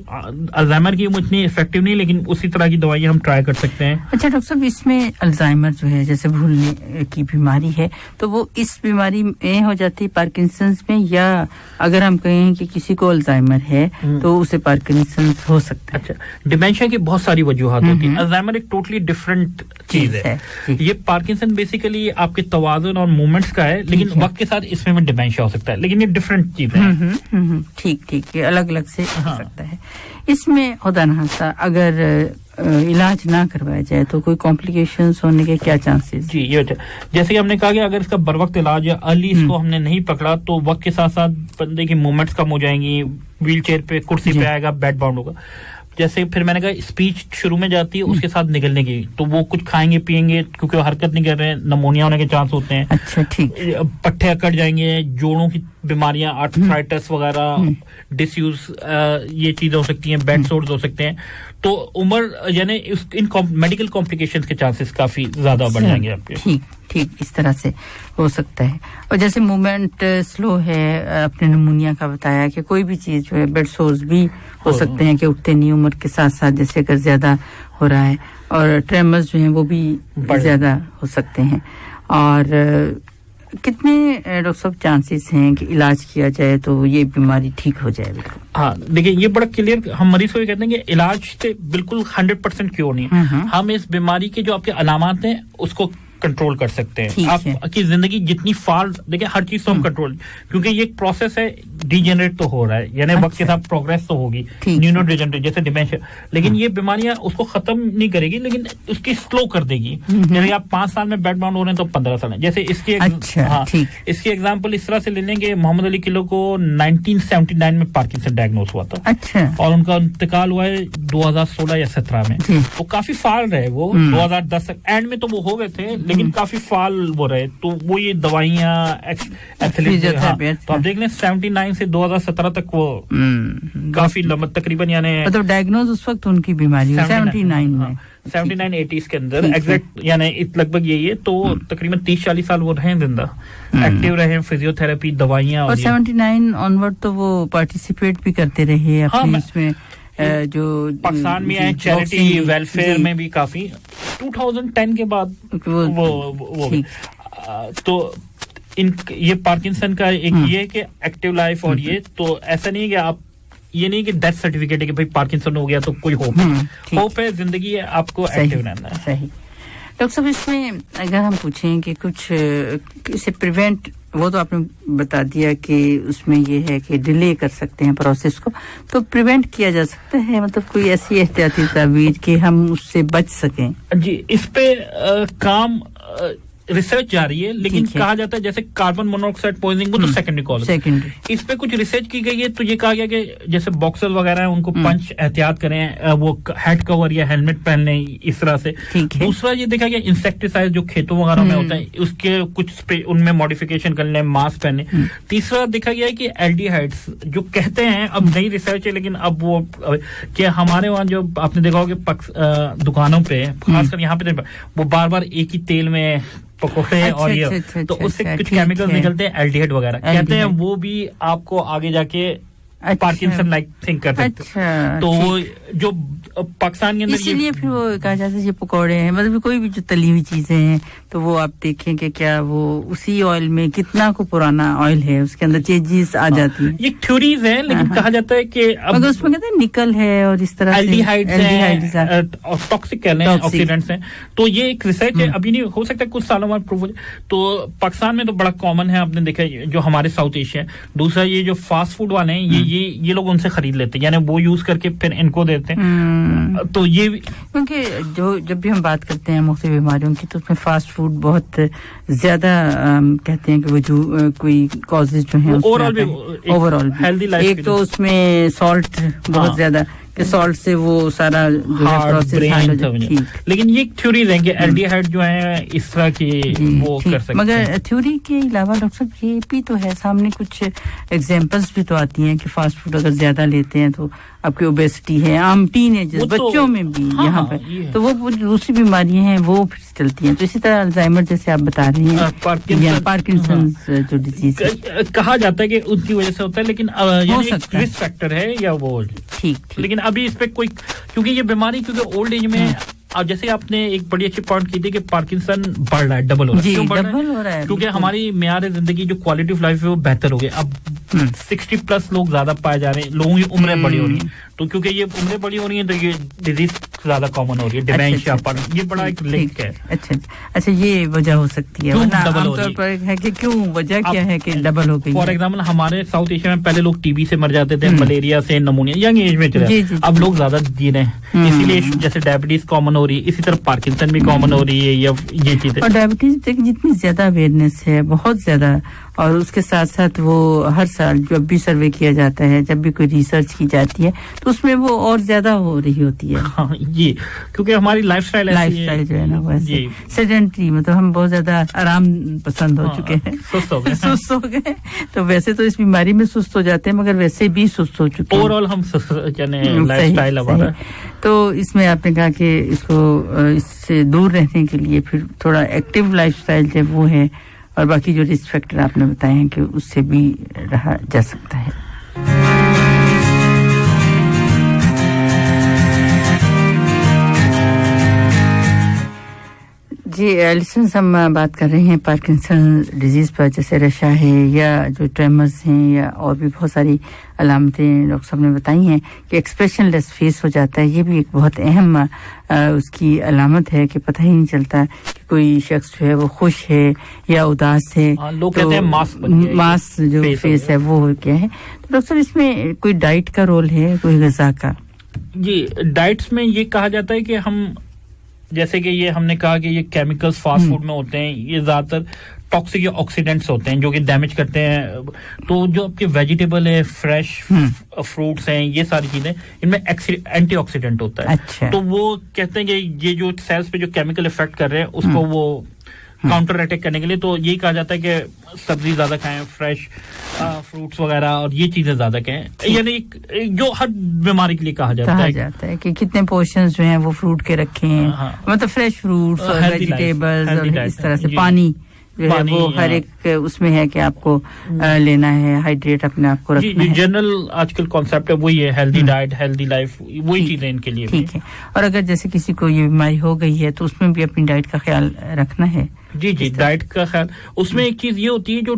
अल्जाइमर की उतनी इफेक्टिव नहीं, लेकिन उसी तरह की दवाइयां हम ट्राई कर सकते हैं।
अच्छा डॉक्टर साहब, इसमें अल्जाइमर जो है जैसे भूलने की बीमारी है, तो वो इस बीमारी में हो जाती है पार्किंसंस में, या अगर हम कहें कि किसी को अल्जाइमर है तो उसे पार्किंसंस हो सकता है?
अच्छा, डिमेंशिया की बहुत सारी वजूहात होती है, अल्जाइमर एक टोटली डिफरेंट चीज है। ये पार्किंसन बेसिकली आपके तवाज़ुन और मूवमेंट्स का है, लेकिन वक्त के साथ इसमें में डिमेंशिया हो सकता है, लेकिन ये डिफरेंट चीज है।
ठीक, ये अलग अलग से हो सकता है। इसमें खुदा न खास्ता अगर इलाज ना करवाया जाए तो कोई कॉम्प्लिकेशंस होने के क्या चांसेस?
जी, ये जैसे कि हमने कहा कि अगर इसका बर वक्त इलाज या अर्ली इसको हमने नहीं पकड़ा तो वक्त के साथ साथ बंदे की मूवमेंट्स कम हो जाएंगी, व्हील चेयर पे, कुर्सी पे आएगा, बेड बाउंड होगा। जैसे फिर मैंने कहा स्पीच शुरू में जाती है, उसके साथ निकलने की, तो वो कुछ खाएंगे पिएंगे, क्योंकि वो हरकत नहीं कर रहे हैं, नमोनिया होने के चांस होते हैं।
अच्छा, ठीक।
पट्टे अकड़ जाएंगे, जोड़ों की बीमारियां, आर्थराइटिस वगैरह, डिसयूज, ये चीजें हो सकती हैं, बेड सोर्स हो सकते हैं। तो उम्र यानी इन मेडिकल कॉम्प्लिकेशंस के चांसेस काफी ज्यादा बढ़ जाएंगे आपके।
ठीक, इस तरह से हो सकता है। और जैसे मूवमेंट स्लो है, आपने नमूनिया का बताया कि कोई भी चीज जो है, बेड सोर्स भी हो सकते हैं कि उठते नहीं उम्र के साथ साथ, जैसे अगर ज्यादा हो रहा है, और ट्रेमर्स जो हैं वो भी ज्यादा हो सकते हैं। और कितने डॉक्टर साहब चांसेस हैं कि इलाज किया जाए तो ये बीमारी ठीक हो जाए?
हाँ, देखिए ये बड़ा क्लियर, हम मरीज को ये कहते हैं कि इलाज से बिल्कुल 100% क्योर नहीं है। हम इस बीमारी के जो आपके अलामात हैं उसको कंट्रोल कर सकते हैं। आपकी जिंदगी जितनी फाल्ट, देखिए हर चीज तो हम कंट्रोल, क्योंकि ये एक प्रोसेस है, डीजेनरेट तो हो रहा है, यानी वक्त के साथ प्रोग्रेस तो होगी, न्यूरोडिजेनरेट जैसे डिमेंशिया, लेकिन ये बीमारियां उसको खत्म नहीं करेगी, लेकिन उसकी स्लो कर देगी। जैसे आप 5 साल में बेड बाउंड हो रहे हैं तो 15 साल है। जैसे इसकी इसकी एग्जाम्पल इस तरह से ले लेंगे, मोहम्मद अली किलो को 1979 में पार्किंसन डायग्नोस हुआ था।
अच्छा।
और उनका इंतकाल हुआ है 2016 या 17 में। वो काफी फाल रहे, वो 2010 तक एंड में तो वो हो गए थे, लेकिन काफी फाल वो रहे, तो वो ये दवाइयां तो आप देख लें 79 से 2017 तक वो काफी लंबा, तकरीबन यानी
मतलब डायग्नोज उस वक्त उनकी बीमारी 79 में,
79-80s के अंदर एग्जैक्ट, यानी लगभग यही है। तो तकरीबन 30-40 साल वो रहे जिंदा, एक्टिव रहे, फिजियोथेरेपी, दवाइयां,
और 79 ऑनवर्ड तो वो पार्टिसिपेट भी करते रहे अपने इसमें, जो
पाकिस्तान में आए चैरिटी वेलफेयर में भी काफी। 2010 के बाद वो तो ये पार्किंसन का एक ये कि एक्टिव लाइफ, और ये तो ऐसा नहीं है कि आप, ये नहीं कि डेथ सर्टिफिकेट है कि भाई पार्किंसन हो गया तो कोई होप है, जिंदगी है, आपको एक्टिव रहना है।
सही। डॉक्टर साहब, इसमें अगर हम पूछें कि कुछ इसे प्रिवेंट, वो तो आपने बता दिया कि उसमें ये है कि डिले कर सकते हैं प्रोसेस को, तो प्रिवेंट किया जा सकता है, मतलब कोई ऐसी एहतियाती तदबीर कि हम उससे बच सकें?
जी, इस पे काम रिसर्च जारी है, लेकिन कहा जाता है जैसे कार्बन मोनोऑक्साइड पॉइजनिंग वो तो सेकेंडरी कॉज है। इस पे कुछ रिसर्च की गई है, तो ये कहा गया कि जैसे बॉक्सर वगैरह हैं उनको पंच एहतियात करें, वो हेड कवर या हेलमेट पहन लें इस तरह से। दूसरा ये देखा गया इंसेक्टिसाइड जो खेतों वगैरह में होता है उसके कुछ उनमें मॉडिफिकेशन कर लें, मास्क पहने। तीसरा देखा गया है कि एल्डिहाइड्स जो कहते हैं, अब नई रिसर्च है लेकिन अब वो कि हमारे वहाँ जो आपने देखा होगा दुकानों पे खासकर यहाँ पे वो बार बार एक ही तेल में पकोड़े और ये तो उससे कुछ केमिकल्स निकलते हैं एल्डिहाइड वगैरह, कहते हैं वो भी आपको आगे जाके पार्किंसन लाइक थिंक करते हैं। तो वो जो पाकिस्तान के अंदर
इसीलिए फिर वो कहा जाता है ये पकौड़े हैं, मतलब कोई भी जो तली हुई चीजें हैं तो वो आप देखें कि क्या वो उसी ऑयल में कितना को पुराना ऑयल है उसके अंदर चेंजेस आ जाती है।
ये थ्योरीज है, लेकिन कहा जाता है कि
अगर उसमें कहते हैं निकल है और इस तरह
एल्डिहाइड्स और टॉक्सिक कहते हैं ऑक्सीडेंट्स हैं। तो ये एक रिसर्च है, अभी नहीं हो सकता कुछ सालों बाद प्रूव हो जाए। तो पाकिस्तान में तो बड़ा कॉमन है, आपने देखा जो हमारे साउथ एशिया। दूसरा ये जो फास्ट फूड वाले हैं ये लोग उनसे खरीद लेते हैं, यानी वो यूज करके फिर इनको देते हैं। तो ये
क्योंकि जो जब भी हम बात करते हैं मुख्तलिफ बीमारियों की तो उसमें फास्ट फूड बहुत ज्यादा कहते हैं कि वो जो कोई कॉजेज जो हैं ओवरऑल हेल्दी लाइफ, एक तो उसमें सॉल्ट बहुत ज्यादा कि सॉल्ट से वो सारा जो है प्रोसेस।
लेकिन ये थ्योरीज हैं कि एल्डिहाइड जो है इस तरह की वो कर सकते हैं।
मगर थ्योरी के अलावा डॉक्टर साहब ये भी तो है, सामने कुछ एग्जांपल्स भी तो आती हैं कि फास्ट फूड अगर ज्यादा लेते हैं तो आपकी ओबेसिटी है, आम टीनेजर्स बच्चों में भी यहाँ पे तो वो दूसरी बीमारियां हैं वो फिर चलती हैं। तो इसी तरह अल्जाइमर जैसे आप बता रही हैं, पार्किंसन जो डिजीज
कहा जाता है कि उनकी वजह से होता है, लेकिन रिस्क फैक्टर है या वो
ठीक।
लेकिन अभी इस पे कोई, क्योंकि ये बीमारी क्योंकि ओल्ड एज में अब जैसे आपने एक बड़ी अच्छी पॉइंट की थी कि पार्किंसन बढ़ रहा है, डबल हो रहा है। क्यों बढ़ रहा है? क्योंकि हमारी मेयार जिंदगी जो क्वालिटी ऑफ लाइफ है वो बेहतर हो गई। अब 60+ लोग ज्यादा पाए जा रहे हैं, लोगों की उम्रें बड़ी हो रही हैं, तो क्योंकि ये उम्रें बड़ी हो रही हैं तो ये डिजीज ज्यादा कॉमन हो रही है, डिमेंशिया पर ये बड़ा एक लिंक है।
अच्छा ये वजह हो सकती है, आमतौर पर है कि क्यों वजह क्या है कि डबल हो गई।
फॉर एग्जाम्पल हमारे साउथ एशिया में पहले लोग टीबी से मर जाते थे, मलेरिया से, नमूनिया यंग एज में चले, अब लोग ज्यादा जी रहे हैं, इसीलिए जैसे डायबिटीज कॉमन हो रही है, इसी तरह पार्किंसन भी कॉमन हो रही है, या ये चीजें।
और डायबिटीज जितनी ज्यादा अवेयरनेस है बहुत ज्यादा, और उसके साथ साथ वो हर साल जब भी सर्वे किया जाता है, जब भी कोई रिसर्च की जाती है तो उसमें वो और ज्यादा हो रही होती है।
हाँ, ये क्योंकि हमारी लाइफस्टाइल
जो है ना वैसे सेडेंटरी, मतलब हम बहुत ज्यादा आराम पसंद हो चुके हैं, सुस्त हो गए। तो वैसे तो इस बीमारी में सुस्त हो जाते हैं, मगर वैसे भी सुस्त हो चुके हैं
ओवरऑल हम लाइफस्टाइल हमारा।
तो इसमें आपने कहा कि इसको इससे दूर रहने के लिए फिर थोड़ा एक्टिव लाइफस्टाइल जो वो है, और बाकी जो रिस्क फैक्टर आपने बताए हैं कि उससे भी रहा जा सकता है। जी लिसनर्स, हम बात कर रहे हैं पार्किंसन डिजीज पर, जैसे रशा है या जो ट्रेमर्स हैं या और भी बहुत सारी अलामतें डॉक्टर साहब ने बताई हैं कि एक्सप्रेशनलेस फेस हो जाता है। ये भी एक बहुत अहम उसकी अलामत है कि पता ही नहीं चलता कि कोई शख्स जो है वो खुश है या उदास है।
लोग कहते हैं
मास्क जो फेस है वो क्या है। तो डॉक्टर साहब इसमें कोई डाइट का रोल है, कोई ग़िज़ा का?
जी, डाइट्स में ये कहा जाता है कि हम जैसे कि ये हमने कहा कि ये केमिकल्स फास्ट फूड में होते हैं, ये ज्यादातर टॉक्सिक या ऑक्सीडेंट्स होते हैं जो कि डैमेज करते हैं। तो जो आपके वेजिटेबल है, फ्रेश फ्रूट्स हैं, ये सारी चीजें इनमें एंटीऑक्सीडेंट होता है।
अच्छा।
तो वो कहते हैं कि ये जो सेल्स पे जो केमिकल इफेक्ट कर रहे हैं उसको वो काउंटर अटैक करने के लिए, तो यही कहा जाता है कि सब्जी ज्यादा खाएं, फ्रेश फ्रूट्स वगैरह और ये चीजें ज्यादा खाएं। यानी जो हर बीमारी के लिए कहा जाता
है कि कितने पोर्शंस जो हैं वो फ्रूट के रखे हैं। मतलब फ्रेश फ्रूट्स और वेजिटेबल्स और इस तरह से पानी जो है वो हर एक उसमें है कि आपको लेना है, हाइड्रेट अपने आप को रखना है।
जनरल आजकल कॉन्सेप्ट है वही है, हेल्दी डाइट हेल्दी लाइफ, वही चीजें इनके लिए।
ठीक है। और अगर जैसे किसी को ये बीमारी हो गई है तो उसमें भी अपनी डाइट का ख्याल रखना है।
जी, डाइट का ख्याल, उसमें एक चीज ये होती है जो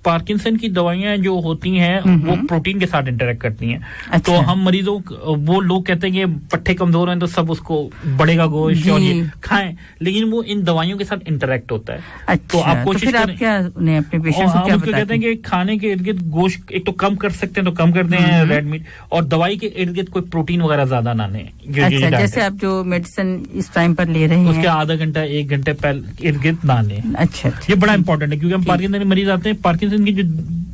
पार्किंसन की दवाइयां जो होती हैं वो प्रोटीन के साथ इंटरेक्ट करती हैं. अच्छा. तो हम मरीजों वो लोग कहते हैं कि पट्टे कमजोर हैं तो सब उसको बढ़ेगा गोश्त और ये खाएं, लेकिन वो इन दवाइयों के साथ इंटरेक्ट होता है.
अच्छा. तो आप कोशिश करें. आप क्या उन्हें अपने पेशेंट्स को क्या बताते हैं
कि खाने के इर्द-गिर्द गोश्त एक तो कम कर सकते हैं तो कम कर दें रेड मीट, और दवाई के इर्द-गिर्द कोई प्रोटीन वगैरह ज्यादा ना लें.
अच्छा, जैसे आप जो मेडिसिन इस टाइम पर ले रहे हैं
उसके आधा घंटा 1 घंटे पहले इर्द-गिर्द ना लें.
अच्छा.
ये बड़ा इंपॉर्टेंट है क्योंकि हम पार्किंसन के मरीज आते हैं, पार्किंसन की जो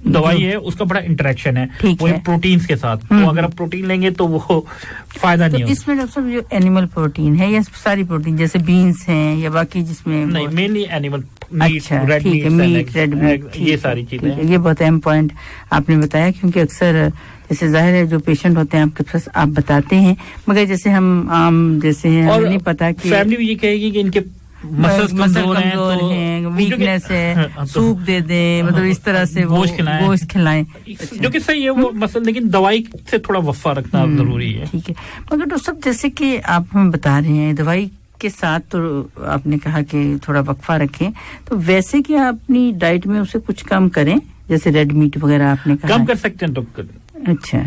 दवाई है उसका बड़ा इंटरेक्शन है वो है प्रोटीन्स के साथ. तो अगर आप प्रोटीन लेंगे तो वो फायदा नहीं होगा.
इसमें डॉक्टर साहब जो एनिमल प्रोटीन है या सारी प्रोटीन जैसे बीन्स हैं या बाकी जिसमें
नहीं, mainly animal meet,
red meat, red meat,
ये सारी चीजें.
ये बहुत अहम पॉइंट आपने बताया क्योंकि अक्सर जैसे जाहिर है जो पेशेंट होते हैं आपके पास आप बताते हैं, मगर जैसे हम आम जैसे हमें नहीं पता कि
फैमिली भी ये कहेगी कि इनके मसल्स कमजोर हैं,
वीकनेस है, सूप दे दें, मतलब इस तरह से गोश्त खिलाएं,
जो कि सही है वो मसल, लेकिन दवाई से थोड़ा वफा रखना जरूरी है.
ठीक है. मगर डॉक्टर साहब जैसे कि आप हमें बता रहे हैं दवाई के साथ तो आपने कहा कि थोड़ा वक्फा रखें, तो वैसे कि आप अपनी डाइट में उसे कुछ कम करें, जैसे रेड मीट वगैरह आपने कहा
कम कर सकते हैं तो.
अच्छा,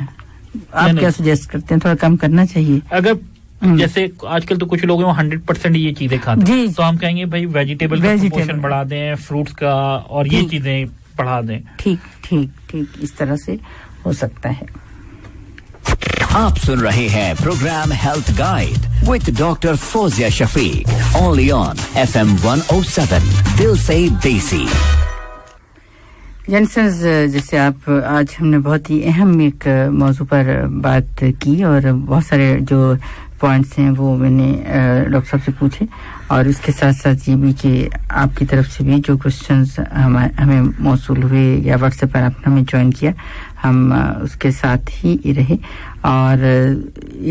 आप क्या सजेस्ट करते हैं, थोड़ा कम करना चाहिए?
अगर जैसे आजकल तो कुछ लोग हैं वो 100% ये चीजें खाते हैं, तो हम कहेंगे भाई वेजिटेबल का पोर्शन बढ़ा दें, फ्रूट्स का, और ये चीजें बढ़ा दें.
ठीक ठीक ठीक, इस तरह से हो सकता है.
आप सुन रहे हैं programme health guide with doctor Fauzia Shafiq, only on FM 107 दिल से देसी.
जेंट्स, जैसे आप आज हमने बहुत ही अहम एक मौजू पर बात की और बहुत सारे जो पॉइंट्स हैं वो मैंने डॉक्टर साहब से पूछे, और इसके साथ साथ ये भी कि आपकी तरफ से भी जो क्वेश्चंस हमें मौसूल हुए या व्हाट्सएप पर आपने हमें ज्वाइन किया, हम उसके साथ ही रहे. और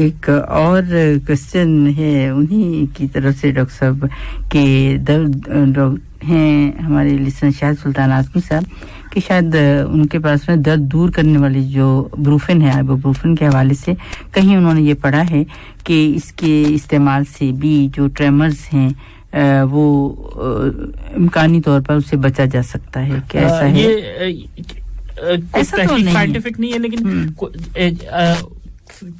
एक और क्वेश्चन है उन्हीं की तरफ से डॉक्टर साहब के दर्द हैं हमारे लिसनर शायद सुल्तान आजमी साहब कि शायद उनके पास में दर्द दूर करने वाली जो ब्रूफेन है, आइबुप्रोफेन के हवाले से कहीं उन्होंने ये पढ़ा है कि इसके इस्तेमाल से भी जो ट्रेमर्स हैं वो इम्कानी तौर पर उससे बचा जा सकता है. क्या ऐसा है?
ऐसा तो साइंटिफिक नहीं है, लेकिन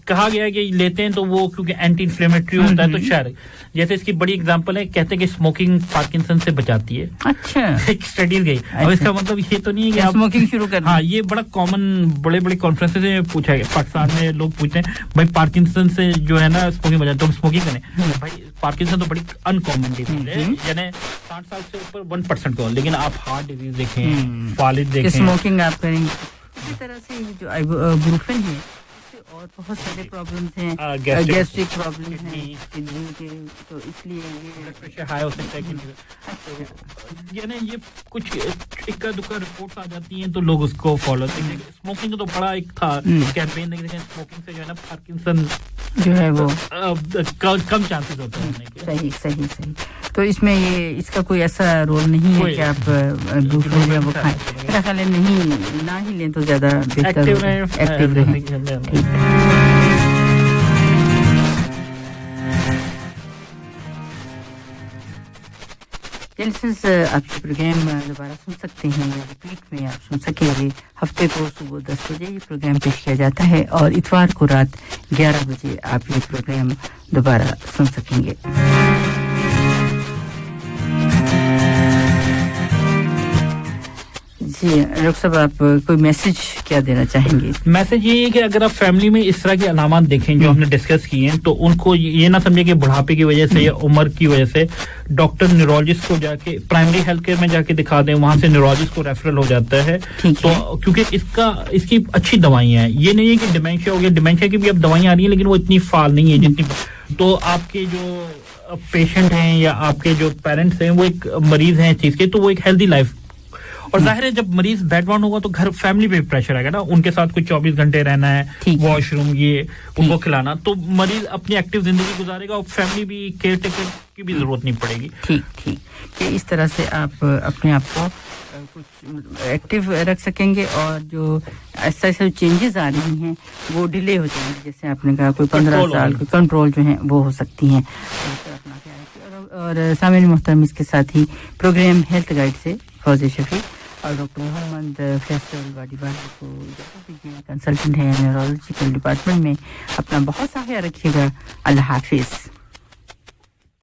कहा गया है कि लेते हैं तो वो क्योंकि एंटी इन्फ्लेमेटरी होता है, तो शायद जैसे इसकी बड़ी एग्जांपल है, कहते हैं कि स्मोकिंग पार्किंसन से बचाती है.
अच्छा.
एक स्टडीज गई. अब इसका मतलब ये तो नहीं है कि आप
स्मोकिंग शुरू कर.
हाँ, ये बड़ा कॉमन बड़े बड़े कॉन्फ्रेंसेस में पूछा गया, पाकिस्तान में लोग पूछते हैं भाई पार्किंसन से जो है ना स्मोकिंग बचाती है, तो हम स्मोकिंग करें. भाई पार्किंसन तो बड़ी अनकॉमन डिजीज है, यानी 60 साल से ऊपर 1% को, लेकिन आप हार्ट डिजीज देखें, फालिज देखें,
स्मोकिंग आप करेंगे. इसी तरह से जो आइबुप्रोफेन है और बहुत सारे प्रॉब्लम्स हैं, गैस्ट्रिक प्रॉब्लम है किडनी के, तो इसलिए
ब्लड प्रेशर हाई हो सकता है. यानी ये कुछ इक्का दुक्का रिपोर्ट्स आ जाती हैं तो लोग उसको फॉलो करते हैं. स्मोकिंग तो बड़ा एक था कैंपेन, लेकिन स्मोकिंग से जो है ना पार्किंसन
जो है वो
कम चांसेस होते हैं होने के.
सही सही सही. तो इसमें ये इसका कोई ऐसा रोल नहीं है कि आप दूसरे जो वो खाएं. मेरा ख्याल है नहीं, ना ही लें तो ज्यादा बेहतर, एक्टिव रहें. जेंट्स, आप ये प्रोग्राम दोबारा सुन सकते हैं या रिपीट में आप सुन सकेंगे. हफ्ते को सुबह 10 बजे ये प्रोग्राम पेश किया जाता है और इतवार को रात 11 बजे आप ये प्रोग्राम दोबारा सुन सकेंगे. जी डॉक्टर साहब, आप कोई मैसेज क्या देना चाहेंगे?
मैसेज ये है कि अगर आप फैमिली में इस तरह के अलामात देखें जो हमने डिस्कस किए हैं, तो उनको ये ना समझे कि बुढ़ापे की वजह से या उम्र की वजह से डॉक्टर न्यूरोलॉजिस्ट को जाके प्राइमरी हेल्थ केयर में जाके दिखा दें, वहां से न्यूरोलॉजिस्ट को रेफरल हो जाता है. तो क्योंकि इसकी अच्छी दवाइयां हैं, ये नहीं है कि डिमेंशिया हो गया, डिमेंशिया की भी अब दवाइयां आ रही है लेकिन वो इतनी फाल नहीं है जितनी. तो आपके जो पेशेंट हैं या आपके जो पेरेंट्स हैं वो एक मरीज हैं चीज के, तो वो एक हेल्दी लाइफ, और जाहिर है जब मरीज बेड बाउंड होगा तो घर फैमिली पे भी प्रेशर आएगा ना, उनके साथ कुछ 24 घंटे रहना है, वॉशरूम ये उनको खिलाना, तो मरीज अपनी एक्टिव जिंदगी गुजारेगा और फैमिली भी केयर टेकर की भी जरूरत नहीं पड़ेगी.
ठीक ठीक, कि इस तरह से आप अपने आप को कुछ एक्टिव रख सकेंगे और जो ऐसा ऐसा चेंजेस आ रही हैं वो डिले हो जाएंगे. जैसे आपने कहा कोई 15 साल की कंट्रोल जो है वो हो सकती हैं. और सामईन मोहतरम, इसके साथ ही प्रोग्राम हेल्थ गाइड से फौजिया शफीक اور ڈاکٹر محمد فیصل واڈیوالا کو کنسلٹنٹ ہے نیورولوجیکل ڈپارٹمنٹ میں. اپنا بہت سا خیال رکھیے گا. اللہ حافظ.